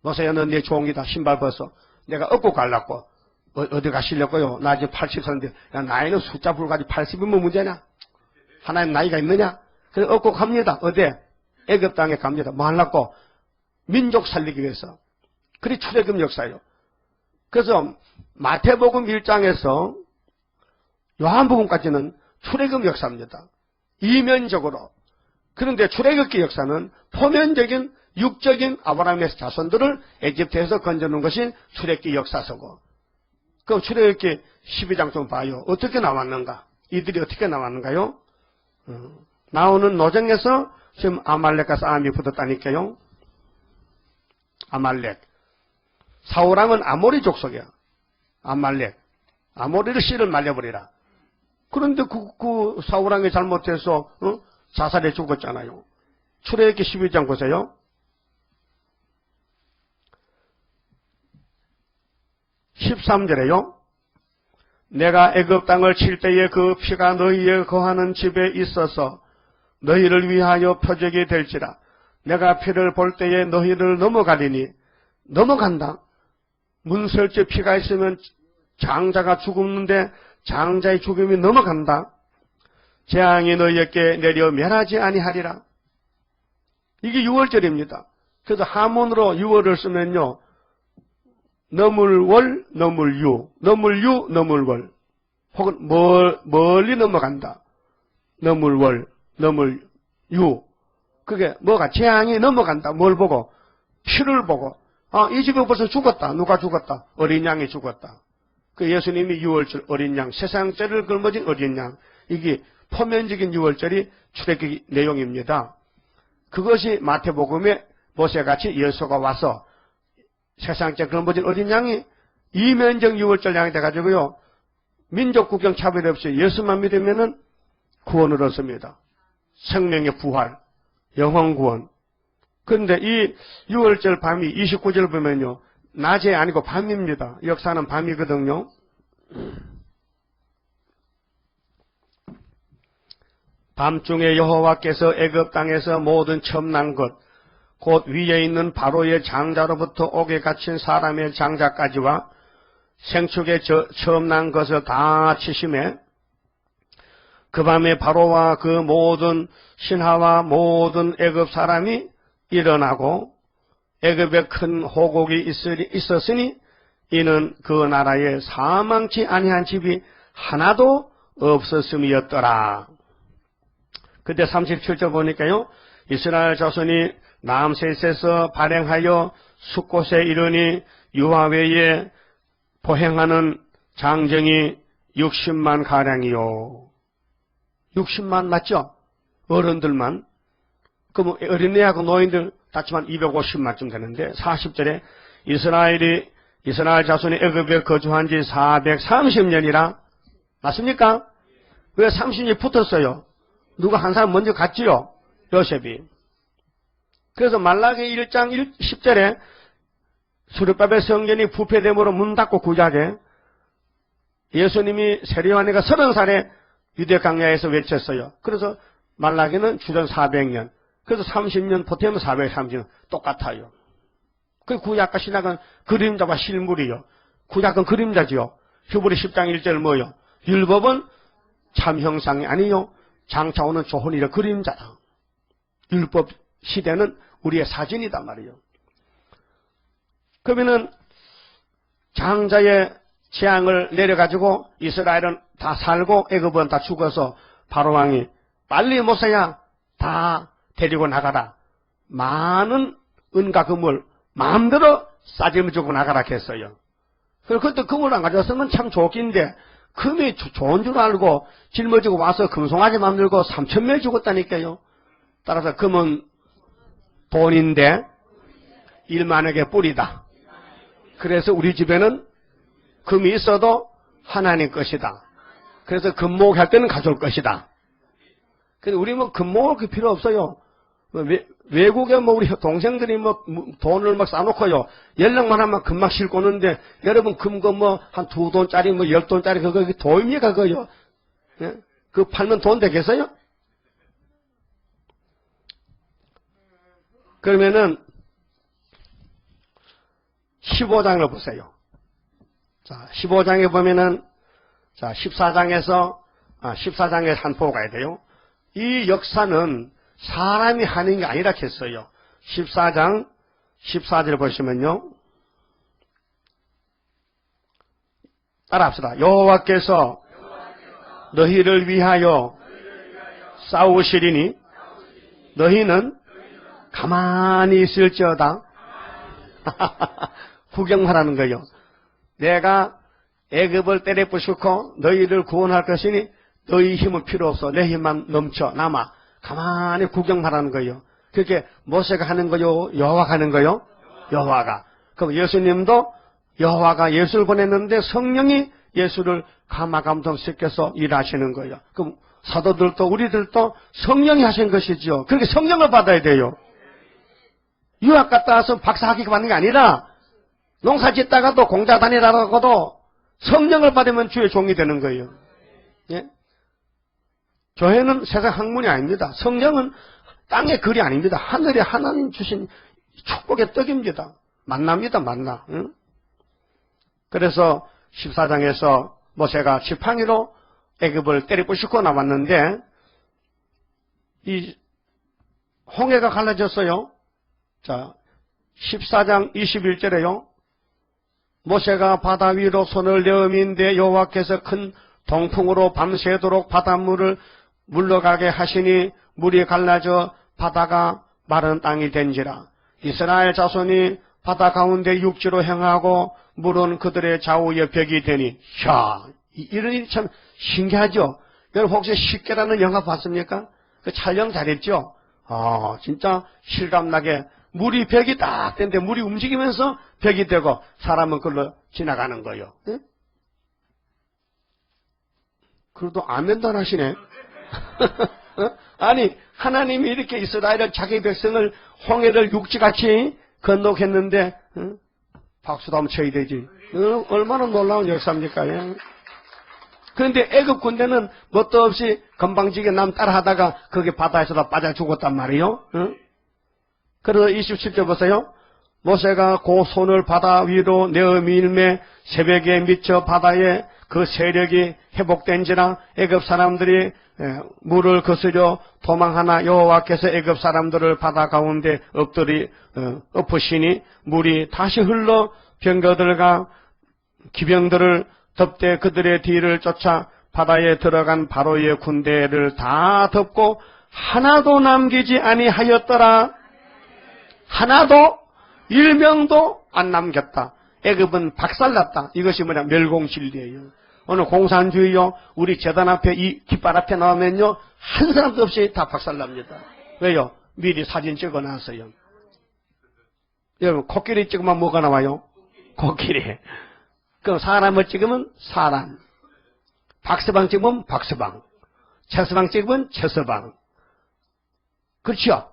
모세야, 넌 내 종이다. 신발 벗어. 내가 업고 갈라고. 어디 가시려고요? 나 이제 80살인데, 야, 나이는 숫자 불가지 80이면 문제냐? 하나님 나이가 있느냐? 그래서 얻고 갑니다. 어디? 애굽 땅에 갑니다. 뭐 하려고? 민족 살리기 위해서. 그게 출애굽 역사예요. 그래서 마태복음 1장에서 요한복음까지는 출애굽 역사입니다. 이면적으로. 그런데 출애굽기 역사는 표면적인 육적인 아브라함의 자손들을 에집트에서 건져놓은 것이 출애굽기 역사서고, 그럼 출애굽기 12장 좀 봐요. 어떻게 나왔는가? 이들이 어떻게 나왔는가요? 나오는 노정에서 지금 아말렉과 싸움이 붙었다니까요. 아말렉. 사울왕은 아모리 족속이야. 아말렉. 아모리를 씨를 말려버리라. 그런데 그 사울왕이 잘못해서 자살해 죽었잖아요. 출애굽기 12장 보세요. 13절에요. 내가 애굽 땅을 칠 때에 그 피가 너희의 거하는 집에 있어서 너희를 위하여 표적이 될지라. 내가 피를 볼 때에 너희를 넘어가리니. 넘어간다. 문설주 피가 있으면 장자가 죽었는데 장자의 죽음이 넘어간다. 재앙이 너희에게 내려 멸하지 아니하리라. 이게 6월절입니다. 그래서 하문으로 6월을 쓰면요. 너물월, 너물유, 너물유, 너물월. 혹은 멀리 넘어간다. 너물월, 너물유. 그게 뭐가 재앙이 넘어간다. 뭘 보고? 피를 보고. 아, 이 집에 벌써 죽었다. 누가 죽었다? 어린 양이 죽었다. 그 예수님이 6월절 어린 양, 세상죄를 걸머진 어린 양. 이게 표면적인 6월절이 출애굽기 내용입니다. 그것이 마태복음에 모세같이 예수가 와서 세상죄 걸머진 어린 양이 이면적 6월절 양이 돼가지고요. 민족 국경 차별 없이 예수만 믿으면은 구원을 얻습니다. 생명의 부활, 영원 구원. 그런데 이 6월절 밤이 29절 보면요. 낮에 아니고 밤입니다. 역사는 밤이거든요. 밤중에 여호와께서 애굽 땅에서 모든 처음 난 것, 곧 위에 있는 바로의 장자로부터 옥에 갇힌 사람의 장자까지와 생축에 처음 난 것을 다 치심에 그 밤에 바로와 그 모든 신하와 모든 애굽 사람이 일어나고 애굽에 큰 호곡이 있었으니 이는 그 나라에 사망치 아니한 집이 하나도 없었음이었더라. 그때 37절 보니까요. 이스라엘 자손이 남셋에서 발행하여 숫곳에 이르니 유아외에 보행하는 장정이 60만 가량이요. 60만 맞죠? 어른들만. 그럼 어린애하고 노인들 다치면 250만쯤 되는데 40절에 이스라엘 자손이 애굽에 거주한 지 430년이라 맞습니까? 왜 30년이 붙었어요? 누가 한 사람 먼저 갔지요? 요셉이. 그래서 말라기 1장 10절에 수르바벨 성전이 부패됨으로 문 닫고 구약에 예수님이 세례요한이가 30살에 유대 강야에서 외쳤어요. 그래서 말라기는 주전 400년. 그래서 30년 보태면 430년 똑같아요. 그 구약과 신약은 그림자와 실물이요. 구약은 그림자지요. 히브리 10장 1절 뭐요? 율법은 참 형상이 아니요. 장차 오는 좋은 일의 그림자다. 율법 시대는 우리의 사진이단 말이에요. 그러면은 장자의 재앙을 내려가지고 이스라엘은 다 살고 애굽은 다 죽어서 바로왕이 빨리 모세야 다 데리고 나가라. 많은 은과 금을 마음대로 싸지면 주고 나가라 했어요. 그때 금을 안 가져왔으면 참 좋긴데 금이 좋은 줄 알고 짊어지고 와서 금송아지 만들고 3,000명이 죽었다니까요. 따라서 금은 돈인데 일만에게 뿌리다. 그래서 우리 집에는 금이 있어도 하나님 것이다. 그래서 금목할 때는 가져올 것이다. 근데 우리 뭐 금목할 필요 없어요. 외국에 뭐 우리 동생들이 뭐 돈을 막 싸놓고요. 연락만 하면 금막 싣고 오는데 여러분 금거 뭐 한 2돈짜리 뭐 10돈짜리 그거 도입니까 그거요? 예? 그거 팔면 돈 되겠어요? 그러면은 15장을 보세요. 자, 15장에 보면은, 자, 14장에서 한 포 가야 돼요. 이 역사는 사람이 하는 게 아니라 했어요. 14장, 14절 보시면요. 따라합시다. 여호와께서 너희를 위하여 싸우시리니 너희는 가만히 있을지어다. 구경하라는 거예요. 내가 애굽을 때려 부수고 너희를 구원할 것이니 너희 힘은 필요 없어. 내 힘만 넘쳐 남아. 가만히 구경하라는 거예요. 그렇게 모세가 하는 거요? 여호와가 하는 거요? 여호와가. 그럼 예수님도 여호와가 예수를 보냈는데 성령이 예수를 감화감동시켜서 일하시는 거예요. 그럼 사도들도 우리들도 성령이 하신 것이죠. 그렇게 성령을 받아야 돼요. 유학 갔다 와서 박사학위 받는 게 아니라 농사 짓다가도 공자 다니다가도 성령을 받으면 주의 종이 되는 거예요. 예? 교회는 세상 학문이 아닙니다. 성령은 땅의 글이 아닙니다. 하늘에 하나님 주신 축복의 떡입니다. 만납니다. 만나. 응? 그래서 14장에서 모세가 지팡이로 애굽을 때려부수고 나왔는데 이 홍해가 갈라졌어요. 자, 14장 21절에요. 모세가 바다 위로 손을 내어민데 여호와께서 큰 동풍으로 밤새도록 바닷물을 물러가게 하시니 물이 갈라져 바다가 마른 땅이 된지라. 이스라엘 자손이 바다 가운데 육지로 행하고 물은 그들의 좌우에 벽이 되니. 야, 이런 일이 참 신기하죠. 여러분 혹시 십계라는 영화 봤습니까? 그 촬영 잘했죠? 진짜 실감나게 물이 벽이 딱 되는데 물이 움직이면서 벽이 되고 사람은 그걸로 지나가는 거예요. 네? 그래도 아멘도 안 하시네. 아니 하나님이 이렇게 이스라엘을 자기 백성을 홍해를 육지같이 건너겠는데 박수도 한번 쳐야 되지. 얼마나 놀라운 역사입니까? 예? 그런데 애굽 군대는 뭣도 없이 건방지게 남 따라하다가 거기 바다에서다 빠져 죽었단 말이에요. 그래서 27절 보세요. 모세가 그 손을 바다 위로 내어 밀매 새벽에 미쳐 바다에 그 세력이 회복된지라 애굽 사람들이 물을 거스려 도망하나 여호와께서 애굽 사람들을 바다 가운데 엎으시니 물이 다시 흘러 병거들과 기병들을 덮되 그들의 뒤를 쫓아 바다에 들어간 바로의 군대를 다 덮고 하나도 남기지 아니하였더라. 하나도 일명도 안 남겼다. 애굽은 박살났다. 이것이 뭐냐? 멸공진리예요. 오늘 공산주의요. 우리 재단 앞에 이 깃발 앞에 나오면요 한 사람도 없이 다 박살납니다. 왜요? 미리 사진 찍어놨어요. 여러분 코끼리 찍으면 뭐가 나와요? 코끼리. 그럼 사람을 찍으면 사람. 박서방 찍으면 박서방. 최서방 찍으면 최서방. 그렇죠?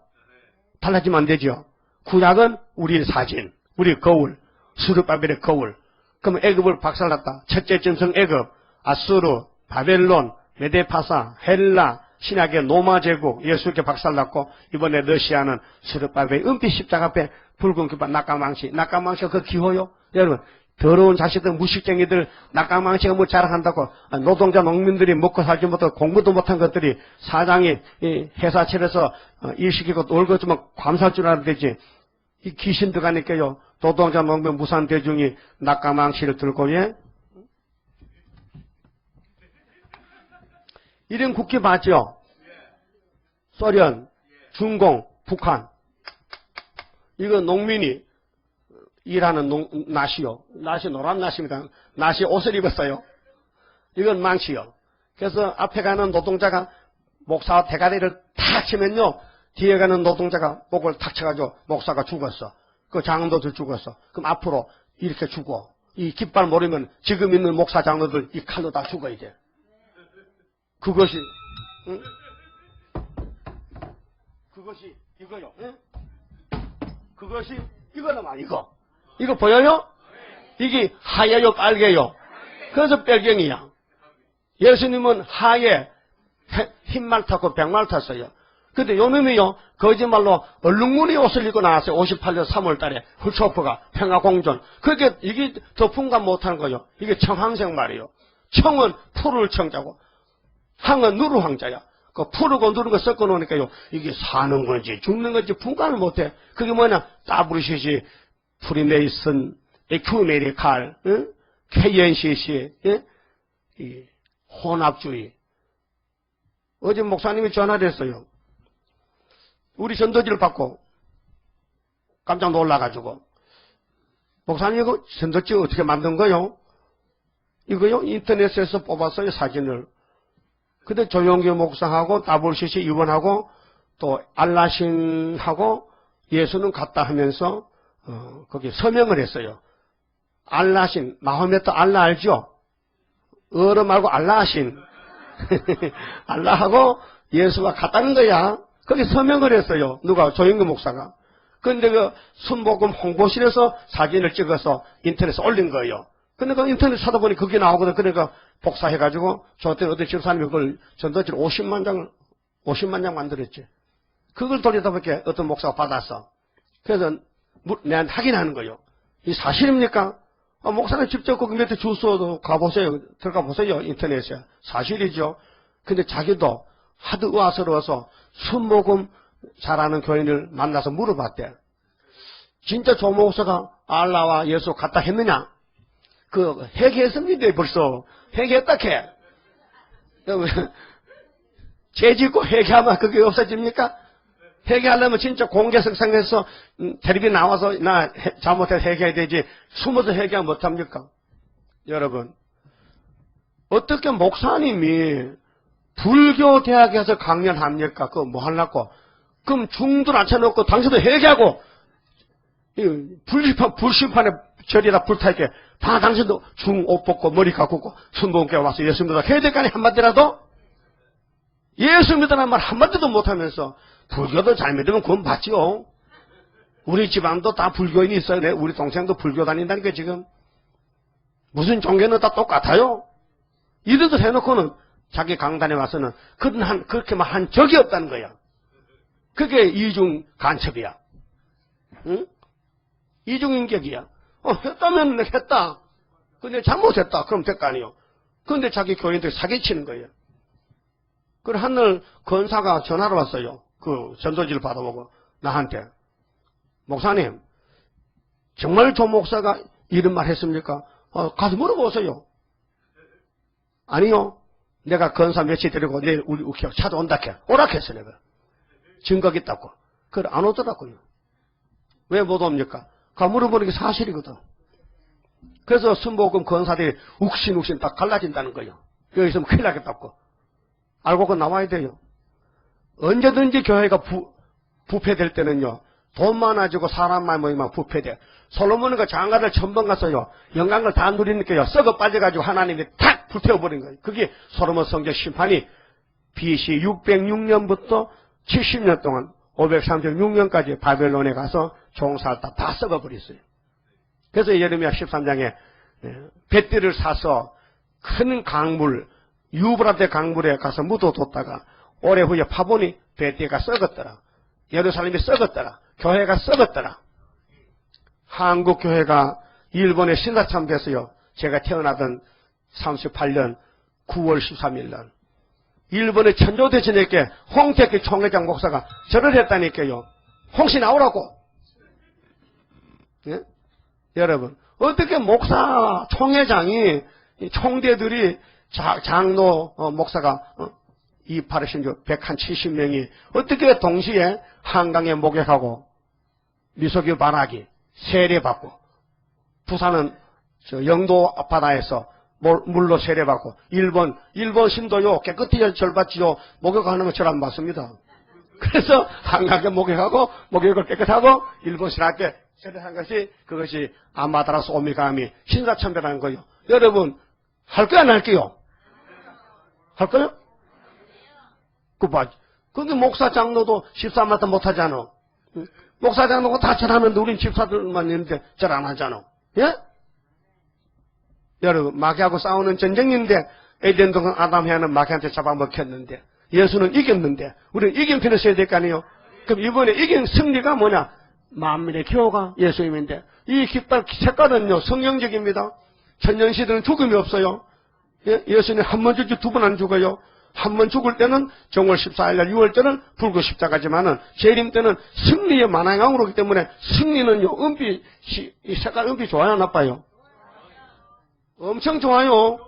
달라지면 안 되죠. 구약은 우리의 사진, 우리 거울, 수르바벨의 거울. 그럼 애굽을 박살났다. 첫째 전성 애굽, 아수르, 바벨론, 메데파사, 헬라, 신약의 로마 제국, 예수께 박살났고 이번에 러시아는 수르바벨의 은빛 십자가 앞에 붉은 깃발 낙가망시가 그 기호요. 여러분 더러운 자식들 무식쟁이들 낙가망시가 뭐 자랑한다고 노동자 농민들이 먹고 살지 못하고 공부도 못한 것들이 사장이 회사철에서 일 시키고 놀고 좀 감사할 줄 알아야 되지. 이 귀신 들어가니까요. 노동자 농민 무산 대중이 낙가망시를 들고 예? 이런 국기 맞죠? 소련, 중공, 북한. 이거 농민이 일하는 낫이요. 낫이 노란 낫입니다. 낫이 옷을 입었어요. 이건 망치요. 그래서 앞에 가는 노동자가 목사 대가리를 탁 치면요. 뒤에 가는 노동자가 목을 탁 쳐가지고 목사가 죽었어. 그 장로들 죽었어. 그럼 앞으로 이렇게 죽어. 이 깃발 모르면 지금 있는 목사 장로들 이 칼로 다 죽어야 돼. 그것이 응? 그것이 이거요. 응? 그것이 이거는 이거. 이거 보여요? 이게 하얘요, 빨개요. 그래서 빨갱이야. 예수님은 하얘 흰말 탔고 백말 탔어요. 근데 요놈이요, 거짓말로 얼룩무늬 옷을 입고 나왔어요. 58년 3월 달에 훌초퍼가 평화공존. 그게 이게 더 풍감 못하는 거요. 이게 청황색 말이에요. 청은 푸를 청자고 황은 누르 황자야. 그 푸르고 누르고 섞어 놓으니까요. 이게 사는 건지 죽는 건지 분간을 못해. 그게 뭐냐? WCC, 프리메이슨, 에큐메리칼, KNCC, 이 혼합주의. 어제 목사님이 전화를 했어요. 우리 전도지를 받고 깜짝 놀라가지고, 목사님 이거 전도지 어떻게 만든 거요? 이거요? 인터넷에서 뽑았어요, 사진을. 근데 조용기 목사하고 WCC 의원하고 또 알라신하고 예수는 같다 하면서 거기 서명을 했어요. 알라신, 마호메트 알라 알죠? 어른 말고 알라신. 알라하고 예수가 같다는 거야. 거기 서명을 했어요. 누가? 조영규 목사가. 근데 그 순복음 홍보실에서 사진을 찍어서 인터넷에 올린 거예요. 근데 그 인터넷 찾아보니 그게 나오거든. 그러니까 복사해가지고 저한테 어떤 집사님이 그걸 전도지를 50만 장 만들었지. 그걸 돌리다 보니까 어떤 목사가 받았어. 그래서 내한테 확인하는 거예요. 이 사실입니까? 목사님 직접 거기 밑에 주소도 가보세요. 들어가 보세요. 인터넷에. 사실이죠. 근데 자기도 하도 의아스러워서 순복음 잘하는 교인을 만나서 물어봤대. 진짜 조 목사가 알라와 예수 같다 했느냐? 그 회개했습니다. 벌써 회개했다 캐. 죄 짓고 회개하면 그게 없어집니까? 회개하려면 진짜 공개석상에서 텔레비 나와서 나 잘못해서 회개해야 되지 숨어서 회개하면 못합니까? 여러분, 어떻게 목사님이 불교 대학에서 강연합니까? 그거 뭐 하려고? 그럼 중들 앉혀놓고 당신도 회개하고 불심판에 절이라 불타게 다 당신도 중 옷 벗고 머리 가꾸고 순복음교회 와서 예수 믿어 해야 될 거 아니 한마디라도? 예수 믿으라는 말 한마디도 못하면서 불교도 잘 믿으면 구원 받지요. 우리 집안도 다 불교인이 있어요. 우리 동생도 불교 다닌다니까 지금. 무슨 종교는 다 똑같아요. 이래들 해놓고는 자기 강단에 와서는 그렇게만 한 적이 없다는 거야. 그게 이중 간첩이야. 응? 이중인격이야. 했다면 했다. 근데 잘못했다. 그럼 될 거 아니에요. 근데 자기 교인들 사기치는 거예요. 그래, 한날 권사가 전화를 왔어요. 그 전도지를 받아보고 나한테. 목사님, 정말 조 목사가 이런 말 했습니까? 가서 물어보세요. 아니요. 내가 권사 며칠 데리고 내일 우리 우ki하고 찾아온다 캐. 오락했어 내가. 증거가 있다고. 그래, 안 오더라고요. 왜 못 옵니까? 가 물어보는 게 사실이거든. 그래서 순복음 권사들이 욱신욱신 딱 갈라진다는 거예요. 여기 있으면 큰일 나겠다고. 알고 그 나와야 돼요. 언제든지 교회가 부패될 때는요. 돈 많아지고 사람만 모이면 부패돼. 솔로몬은 그 장가를 천번 갔어요. 영광을 다 누리니까요. 썩어 빠져가지고 하나님이 탁 불태워버린 거예요. 그게 솔로몬 성전 심판이 BC 606년부터 70년 동안 536년까지 바벨론에 가서 종살다 다 썩어버렸어요. 그래서 예레미야 13장에 뱃띠를 사서 큰 강물, 유브라데 강물에 가서 묻어뒀다가 오래 후에 파보니 뱃띠가 썩었더라. 예루살렘이 썩었더라. 교회가 썩었더라. 한국 교회가 일본에 신사참 됐어요. 제가 태어나던 38년 9월 13일 날. 일본의 천조대전에게 홍택기 총회장 목사가 절을 했다니까요. 홍씨 나오라고. 예? 여러분, 어떻게 목사 총회장이 총대들이 장로 목사가 280, 170명이 어떻게 동시에 한강에 목욕하고 미소교 반하기 세례받고 부산은 영도 바다에서 물로 세례받고 일본 신도요 깨끗이 절받지요. 목욕하는 거 절 안 받습니다. 그래서 한강에 목욕하고 목욕을 깨끗하고 일본 신학교 세례한 것이 그것이 아마다라스 오미가미 신사참배라는 거예요. 여러분 할 거야 안 할게요? 할 거요? 그게 목사 장로도 13마다 못하잖아. 목사 장로가 다 절하는데 우린 집사들만 있는데 절 안 하잖아. 예? 여러분 마귀하고 싸우는 전쟁인데 에덴 동산 아담 해는 마귀한테 잡아먹혔는데 예수는 이겼는데 우리는 이긴 편에 서야 될 거 아니에요. 그럼 이번에 이긴 승리가 뭐냐? 만민의 기호가 예수님인데 이 깃발 색깔은요 성경적입니다. 천년시대는 죽음이 없어요. 예수님 한 번 죽지 두 번 안 죽어요. 한 번 죽을 때는 정월 14일날 6월 때는 붉은 십자가지만은 재림 때는 승리의 만왕왕으로 오기 때문에 승리는요 이 색깔 은빛 좋아요 나빠요? 엄청 좋아요.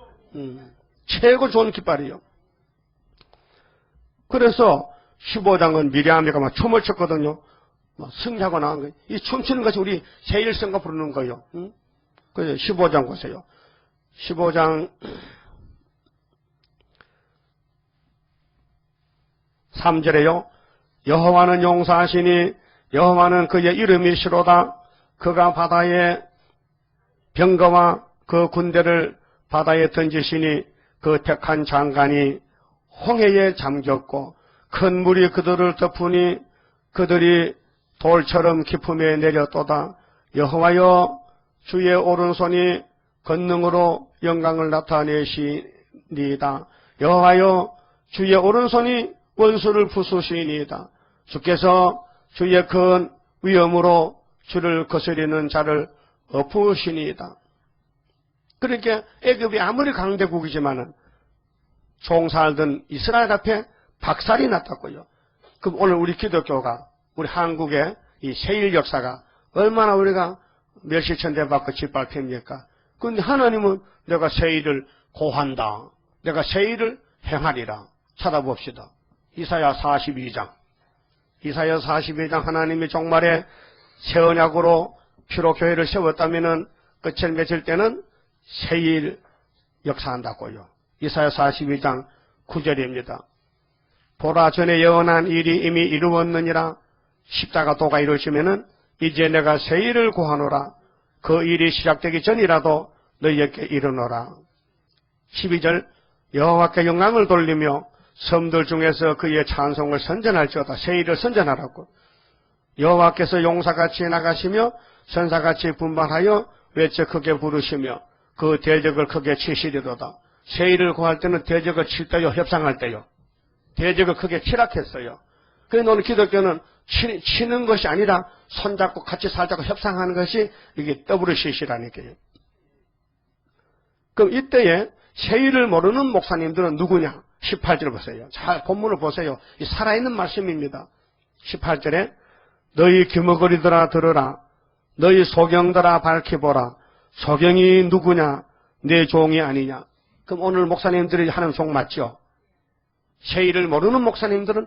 최고 좋은 깃발이에요. 그래서 15장은 미리암이가 막 춤을 췄거든요. 막 승리하고 나온 거예요. 이 춤추는 것이 우리 세일성가 부르는 거예요. 그래서 15장 보세요. 15장 3절에요. 여호와는 용사하시니 여호와는 그의 이름이시로다. 그가 바다의 병거와 그 군대를 바다에 던지시니 그 택한 장관이 홍해에 잠겼고 큰 물이 그들을 덮으니 그들이 돌처럼 깊음에 내렸도다. 여호와여 주의 오른손이 권능으로 영광을 나타내시니이다. 여호와여 주의 오른손이 원수를 부수시니이다. 주께서 주의 큰 위엄으로 주를 거스리는 자를 엎으시니이다. 그러니까 애굽이 아무리 강대국이지만은 종살던 이스라엘 앞에 박살이 났다고요. 그럼 오늘 우리 기독교가 우리 한국의 이 세일 역사가 얼마나 우리가 멸시천대 받고 짓밟힙니까? 그런데 하나님은 내가 세일을 고한다. 내가 세일을 행하리라. 찾아봅시다. 이사야 42장. 이사야 42장 하나님이 종말에 새 언약으로 피로 교회를 세웠다면은 끝을 맺을 때는 세일 역사한다고요. 이사야 42장 9절입니다. 보라 전에 예언한 일이 이미 이루었느니라. 십자가 도가 이루어지면은 이제 내가 세일을 구하노라. 그 일이 시작되기 전이라도 너희에게 이르노라. 12절 여호와께 영광을 돌리며 섬들 중에서 그의 찬송을 선전할지어다. 세일을 선전하라고. 여호와께서 용사같이 나가시며 선사같이 분발하여 외쳐 크게 부르시며 그 대적을 크게 치시리로다. 세일을 구할 때는 대적을 칠 때요, 협상할 때요. 대적을 크게 치락했어요. 그래서 오늘 기독교는 치는 것이 아니라 손잡고 같이 살자고 협상하는 것이 이게 WCC라니까요. 그럼 이때에 세일을 모르는 목사님들은 누구냐? 18절 보세요. 잘 본문을 보세요. 이 살아있는 말씀입니다. 18절에 너희 규머거리들아 들으라. 너희 소경들아 밝히보라. 소경이 누구냐? 내 종이 아니냐? 그럼 오늘 목사님들이 하는 종 맞죠? 세일을 모르는 목사님들은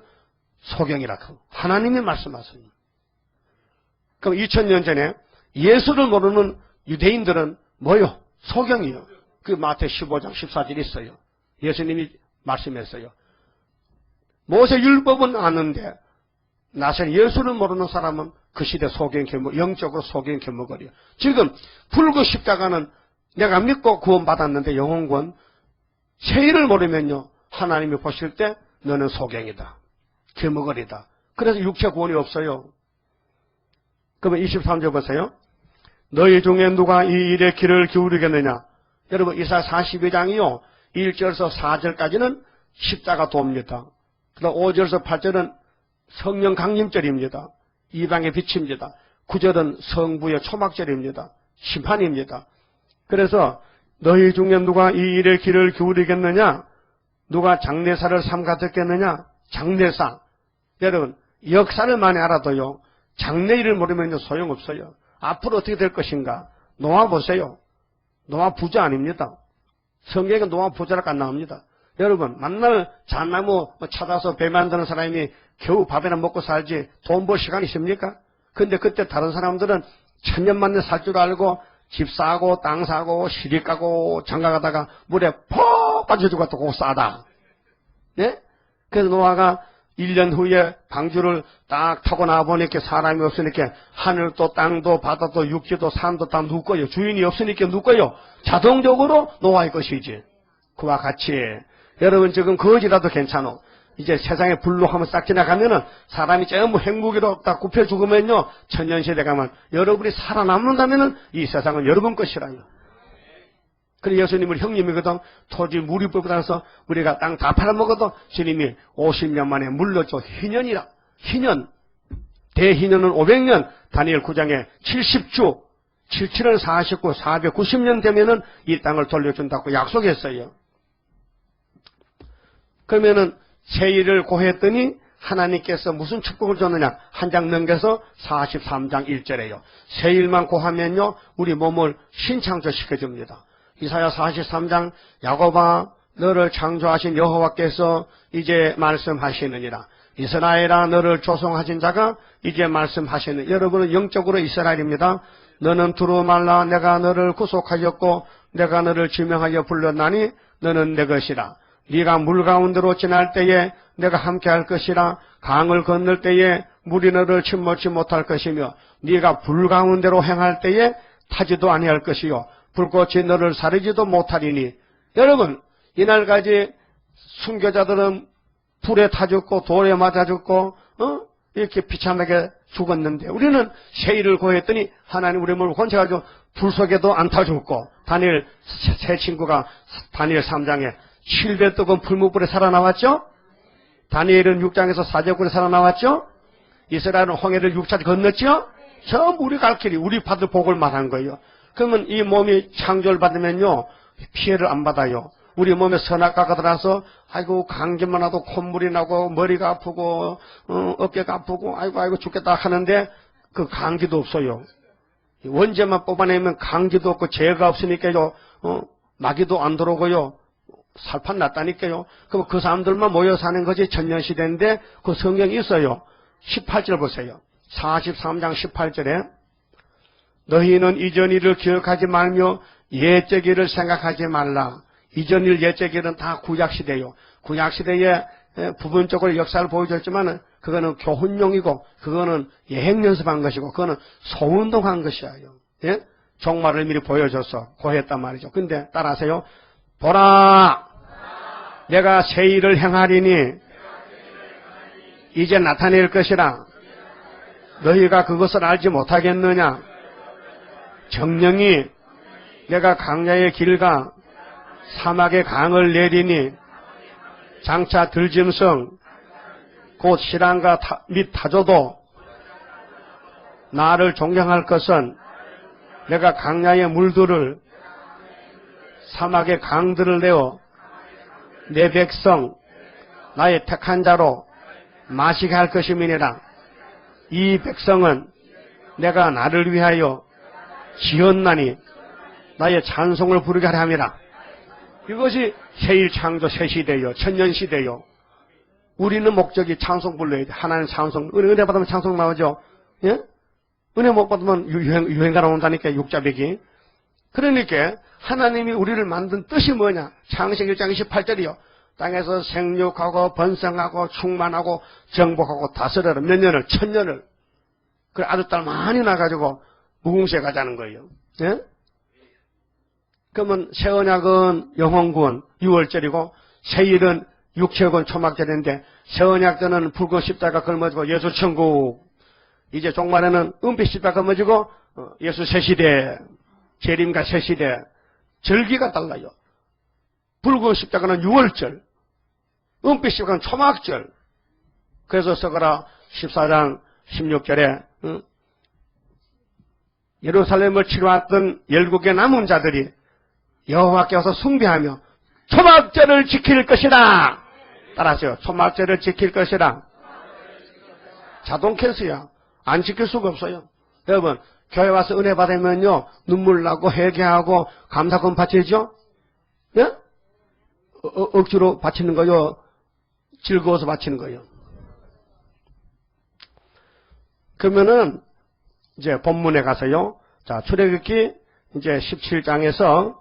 소경이라고 하나님이 말씀하십니다. 그럼 2000년 전에 예수를 모르는 유대인들은 뭐요? 소경이요. 그 마태 15장 14절 있어요. 예수님이 말씀했어요. 모세 율법은 아는데 나선 예수를 모르는 사람은 그 시대 소경 겸 영적으로 소경 겸먹으려. 지금 불구 십자가는 내가 믿고 구원받았는데 영혼권 세일을 모르면요 하나님이 보실 때 너는 소경이다. 겸먹으리다. 그래서 육체 구원이 없어요. 그러면 23절 보세요. 너희 중에 누가 이 일에 귀를 기울이겠느냐? 여러분 이사야 42장이요 1절에서 4절까지는 십자가 도입니다. 그다음 5절에서 8절은 성령 강림절입니다. 이방의 빛입니다. 9절은 성부의 초막절입니다. 심판입니다. 그래서 너희 중에 누가 이 일에 귀를 기울이겠느냐? 누가 장례사를 삼가 듣겠느냐? 장례사. 여러분 역사를 많이 알아도요 장례일을 모르면 소용없어요. 앞으로 어떻게 될 것인가? 노아 보세요. 노아 부자 아닙니다. 성경에 노아 부자라고 안 나옵니다. 여러분 만날 잣나무 찾아서 배 만드는 사람이 겨우 밥이나 먹고 살지 돈 벌 시간이 있습니까? 근데 그때 다른 사람들은 천년만년 살 줄 알고 집 사고 땅 사고 시리 까고 장가가다가 물에 퍽 빠져주고 또 그거 싸다. 네? 그래서 노아가 1년 후에 방주를 딱 타고 나와보니까 사람이 없으니까 하늘도 땅도 바다도 육지도 산도 다 누거요. 주인이 없으니까 누거요. 자동적으로 노아의 것이지. 그와 같이 여러분 지금 거지라도 괜찮아. 이제 세상에 불로 한번 싹 지나가면은 사람이 전부 핵무기로 딱 굽혀 죽으면요 천년시대 가면 여러분이 살아남는다면은 이 세상은 여러분 것이라요. 그래 예수님을 형님이거든. 토지 물이 불고 나서 우리가 땅 다 팔아먹어도 주님이 50년 만에 물러줘. 희년이라. 희년. 대희년은 500년. 다니엘 9장에 70주. 77은 49, 490년 되면은 이 땅을 돌려준다고 약속했어요. 그러면은 세일을 고했더니 하나님께서 무슨 축복을 줬느냐. 한 장 넘겨서 43장 1절에요. 세일만 고하면요 우리 몸을 신창조시켜줍니다. 이사야 43장 야곱아 너를 창조하신 여호와께서 이제 말씀하시느니라. 이스라엘아 너를 조성하신 자가 이제 말씀하시느니라. 여러분은 영적으로 이스라엘입니다. 너는 두루말라 내가 너를 구속하였고 내가 너를 지명하여 불렀나니 너는 내 것이라. 네가 물 가운데로 지날 때에 내가 함께할 것이라. 강을 건널 때에 물이 너를 침몰치 못할 것이며 네가 불 가운데로 행할 때에 타지도 아니할 것이요 불꽃이 너를 사르지도 못하리니. 여러분 이날까지 순교자들은 불에 타 죽고 돌에 맞아 죽고 이렇게 비참하게 죽었는데 우리는 세일을 고했더니 하나님 우리 몸을 건져가지고 불 속에도 안 타 죽고 다니엘 세 친구가 다니엘 3장에 7배 뜨거운 풀무불에 살아나왔죠. 다니엘은 6장에서 사제굴에 살아나왔죠. 이스라엘은 홍해를 6차 건넜죠. 전부 우리 갈 길이 우리 받을 복을 말한 거예요. 그러면 이 몸이 창조를 받으면요 피해를 안 받아요. 우리 몸에 선악과가 들어서 아이고 감기만 와도 콧물이 나고 머리가 아프고 어깨가 아프고 아이고 죽겠다 하는데 그 감기도 없어요. 원죄만 뽑아내면 감기도 없고 죄가 없으니까요 마귀도 안 들어오고요 살판 났다니까요. 그럼 그 사람들만 모여 사는 것이 천년시대인데 그 성경이 있어요. 18절 보세요. 43장 18절에 너희는 이전 일을 기억하지 말며 옛적 일을 생각하지 말라. 이전 일 옛적 일은 다 구약시대요. 구약시대에 부분적으로 역사를 보여줬지만 그거는 교훈용이고 그거는 예행연습한 것이고 그거는 소운동한 것이에요. 예? 종말을 미리 보여줘서 고했단 말이죠. 근데 따라하세요. 보라 내가 새 일을 행하리니 이제 나타낼 것이라. 너희가 그것을 알지 못하겠느냐. 정령이 내가 강야의 길과 사막의 강을 내리니 장차 들짐승 곧 실랑과 및 타조도 나를 존경할 것은 내가 강야의 물들을 사막의 강들을 내어 내 백성 나의 택한 자로 마시게 할 것임이니라. 이 백성은 내가 나를 위하여 지었나니 나의 찬송을 부르게 하려 함이라. 이것이 세일 창조 새시대요. 천년시대요. 우리는 목적이 찬송 불러야 돼. 하나님 찬송. 은혜 받으면 찬송 나오죠. 예? 은혜 못 받으면 유행가 나온다니까 육자백이. 그러니까 하나님이 우리를 만든 뜻이 뭐냐. 창세기 1장 28절이요. 땅에서 생육하고 번성하고 충만하고 정복하고 다스려라. 몇 년을? 천년을. 그래 아들딸 많이 나가지고 무궁시에 가자는 거예요. 예? 그러면 새 언약은 영혼구원 6월절이고 새일은 육체구원 초막절인데 새 언약 때는 붉은 십자가 걸머지고 예수 천국. 이제 종말에는 은빛 십자가 걸머지고 예수 새시대. 재림과 새시대. 절기가 달라요. 붉은 십자가는 6월절. 은빛 십자가는 초막절. 그래서 서가라 14장 16절에 예루살렘을 치러왔던 12개 남은 자들이 여호와께 와서 숭배하며 초막절을 지킬 것이다. 따라하세요. 초막절을 지킬 것이다. 자동 캔스야. 안 지킬 수가 없어요. 여러분 교회 와서 은혜 받으면요 눈물 나고 회개하고 감사금 바치죠? 예? 억지로 바치는 거요? 즐거워서 바치는 거요? 그러면은 이제 본문에 가서요. 자, 출애굽기 이제 17장에서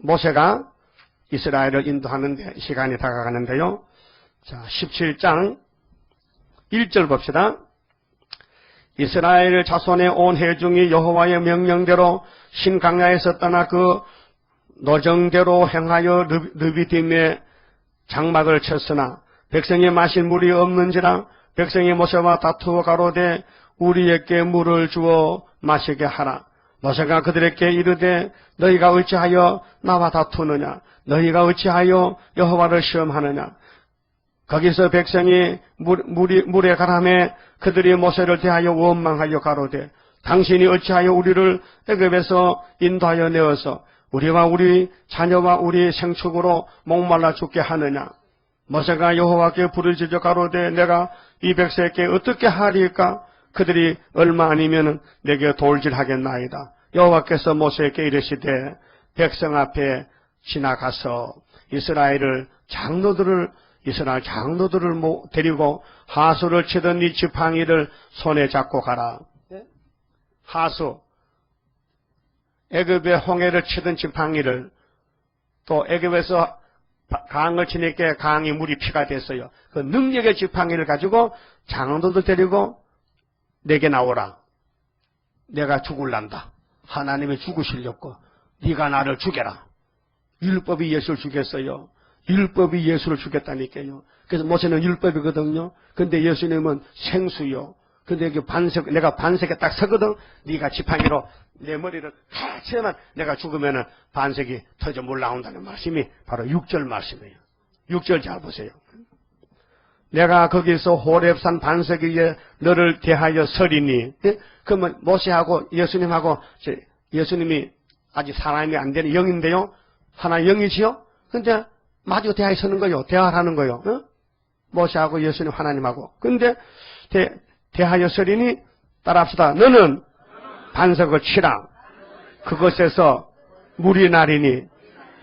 모세가 이스라엘을 인도하는데 시간이 다가가는데요. 자, 17장 1절 봅시다. 이스라엘 자손의 온 회중이 여호와의 명령대로 신강야에서 떠나 그 노정대로 행하여 르비딤의 장막을 쳤으나 백성이 마실 물이 없는지라 백성이 모세와 다투어 가로되 우리에게 물을 주어 마시게 하라. 모세가 그들에게 이르되 너희가 어찌하여 나와 다투느냐? 너희가 어찌하여 여호와를 시험하느냐? 거기서 백성이 물에 가라매 그들이 모세를 대하여 원망하여 가로되 당신이 어찌하여 우리를 애굽에서 인도하여 내어서 우리와 우리 자녀와 우리 생축으로 목말라 죽게 하느냐? 모세가 여호와께 부르짖어 가로되 내가 이 백성에게 어떻게 하리까? 그들이 얼마 아니면 내게 돌질하겠나이다. 여호와께서 모세에게 이르시되 백성 앞에 지나가서 이스라엘 장로들을 데리고 하수를 치던 이 지팡이를 손에 잡고 가라. 하수, 애굽의 홍해를 치던 지팡이를, 또 애굽에서 강을 치니까 강이 물이 피가 됐어요. 그 능력의 지팡이를 가지고 장로들 데리고 내게 나오라. 내가 죽을란다. 하나님이 죽으시려고 네가 나를 죽여라. 율법이 예수를 죽였어요. 율법이 예수를 죽였다니까요. 그래서 모세는 율법이거든요. 근데 예수님은 생수요. 근데 내가 반석에 딱 서거든. 네가 지팡이로 내 머리를 탁 치면 내가 죽으면은 반석이 터져 물 나온다는 말씀이 바로 6절 말씀이에요. 6절 잘 보세요. 내가 거기서 호렙산 반석 위에 너를 대하여 서리니. 그러면 모세하고 예수님하고, 예수님이 아직 사람이 안 되는 영인데요. 하나 영이지요? 근데 마주 대하여 서는 거요. 대화를 하는 거요. 모세하고 예수님 하나님하고. 근데 대하여 서리니 따라합시다. 너는 반석을 치라. 그것에서 물이 나리니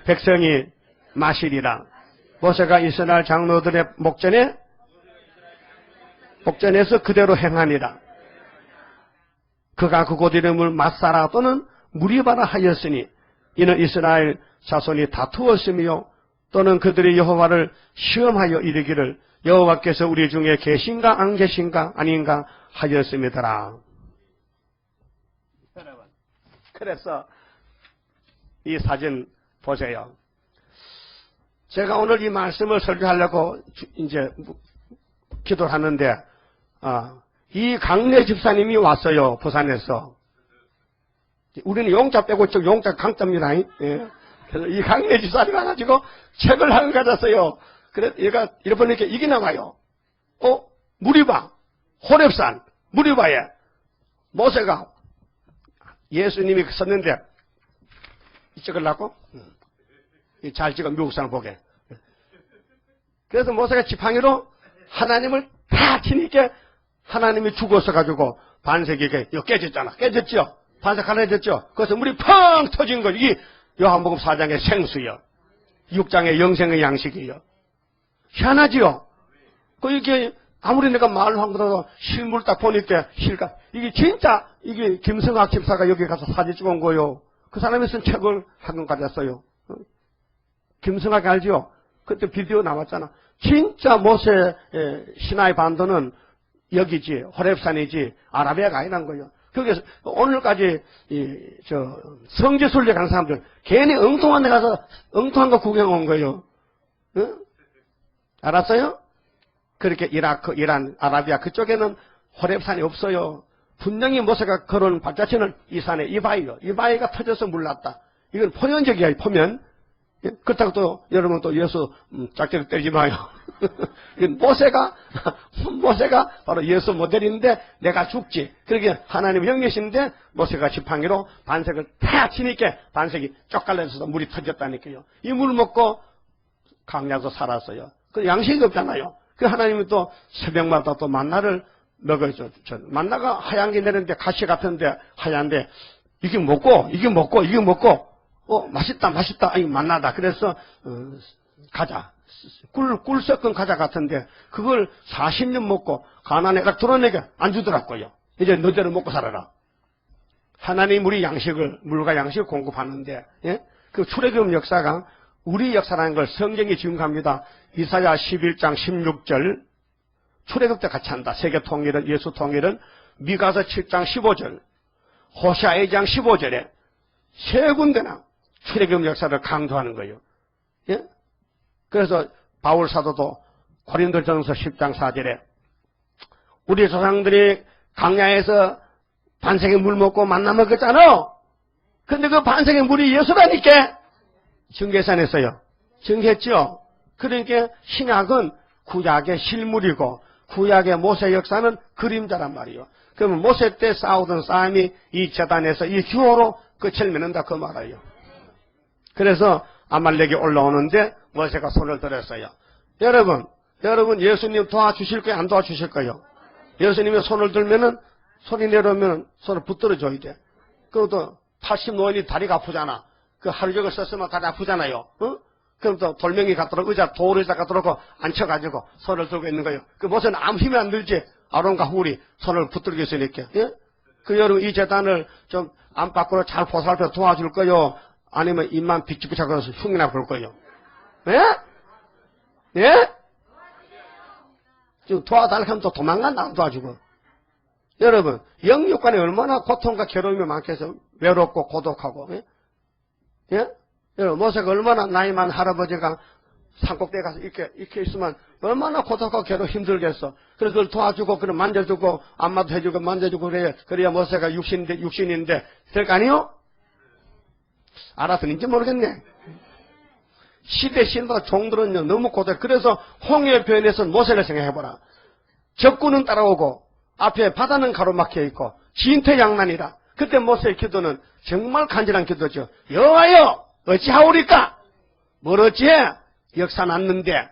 백성이 마시리라. 모세가 이스라엘 장로들의 목전에서 그대로 행하니라. 그가 그곳 이름을 마사라 또는 무리바라 하였으니 이는 이스라엘 자손이 다투었으며 또는 그들이 여호와를 시험하여 이르기를 여호와께서 우리 중에 계신가 안 계신가 아닌가 하였음이더라. 여러분, 그래서 이 사진 보세요. 제가 오늘 이 말씀을 설교하려고 이제 기도를 하는데, 이 강래 집사님이 왔어요. 부산에서. 우리는 용자 빼고 쪽 용자 강자입니다. 예. 그래서 이 강래 집사님이 와가지고 책을 한 권 가졌어요. 그래, 얘가 이러보니까 이게 나와요. 무리바, 호렙산, 무리바에 모세가 예수님이 썼는데, 찍으려고? 잘 찍어, 미국 사람 보게. 그래서 모세가 지팡이로 하나님을 다 치니까 하나님이 죽었어가지고 반석이 깨졌잖아. 깨졌죠? 반석 하나 깨졌죠? 그래서 물이 펑 터진 거. 이게 요한복음 4장의 생수요. 6장의 영생의 양식이요. 희한하지요? 이게 아무리 내가 말을 한 거라도 실물 딱 보니까 실감. 이게 진짜 이게 김성학 집사가 여기 가서 사진 찍은 거요. 그 사람이 쓴 책을 한 권 가졌어요. 김성학 알죠? 그때 비디오 나왔잖아. 진짜 모세 시나이 반도는 여기지, 호렙산이지, 아라비아가 아니란 거예요. 거기서 오늘까지 성지순례 간 사람들 괜히 엉뚱한 데 가서 엉뚱한 거 구경 온 거예요. 응? 알았어요? 그렇게 이라크, 이란, 아라비아 그쪽에는 호렙산이 없어요. 분명히 모세가 걸은 발자취는 이 산에 이바이요. 이바이가 터져서 물났다. 이건 포면적이야, 포면. 그렇다고 또 여러분 또 예수 짝짝이 때리지 마요. 모세가 바로 예수 모델인데 내가 죽지. 그러게 하나님 영이신데 모세가 지팡이로 반석을 탁 치니까 반석이 쪽갈려서 물이 터졌다니까요. 이 물 먹고 강야도 살았어요. 그 양식이 없잖아요. 그 하나님이 또 새벽마다 또 만나를 먹어줘. 만나가 하얀 게 내렸는데 가시 같은데 하얀데 이게 먹고 맛있다. 이거 만나다. 그래서 가자. 꿀 섞은 과자 같은데 그걸 40년 먹고 가난해가 드러내게 안 주더라고요. 이제 너대로 먹고 살아라. 하나님 우리 양식을, 물과 양식을 공급하는데, 예? 그 출애굽 역사가 우리 역사라는 걸 성경이 증거합니다. 이사야 11장 16절 출애굽 때 같이 한다. 세계 통일은, 예수 통일은. 미가서 7장 15절, 호시아 2장 15절에 세 군데나 출애굽 역사를 강조하는 거예요. 예? 그래서 바울 사도도 고린도전서 10장 4절에 우리 조상들이 강야에서 반석에 물 먹고 만나 먹었잖아. 근데 그 반석의 물이 예수라니까 증거산에서요. 증거했죠. 그러니까 신약은 구약의 실물이고 구약의 모세 역사는 그림자란 말이에요. 그러면 모세 때 싸우던 싸움이 이 제단에서 이 휴호로 끝을 맺는다 그 말이에요. 그래서 아말렉이 올라오는데 모세가 손을 들었어요. 여러분 예수님 도와주실 거예요? 안 도와주실 거예요? 예수님이 손을 들면은 소리 내려오면 손을 붙들어 줘야 돼. 그것도 80 노인이 다리가 아프잖아. 그 하루 종일 썼으면 다리 아프잖아요. 어? 그럼 또 돌멩이 갖도록 돌의자 갖도록 앉혀가지고 손을 들고 있는 거예요. 그 모세는 아무 힘이 안 들지. 아론과 훌이 손을 붙들고 있으니까. 예? 그 여러분 이 재단을 좀 안팎으로 잘 보살펴 도와줄 거요? 아니면 입만 비치비치하고 흉이나 볼 거요? 예? 예? 지금 도와달라고 하면 또 도망간다 안 도와주고. 여러분 영육간에 얼마나 고통과 괴로움이 많겠어요. 외롭고 고독하고. 예? 예? 여러분 모세가 얼마나 나이 많은 할아버지가 산꼭대에 가서 이렇게 있으면 얼마나 고독하고 괴롭고 힘들겠어. 그래서 그걸 도와주고 그걸 만져주고 안마도 해주고 만져주고 그래야 모세가 육신인데 될 거 아니요? 알아듣는지 모르겠네. 시대 신도가 종들은요 너무 고독해. 그래서 홍해 변에서 모세를 생각해보라. 적군은 따라오고 앞에 바다는 가로막혀 있고 진퇴양난이라. 그때 모세의 기도는 정말 간절한 기도죠. 여호와여 어찌하오리까? 뭘 어찌해? 역사 났는데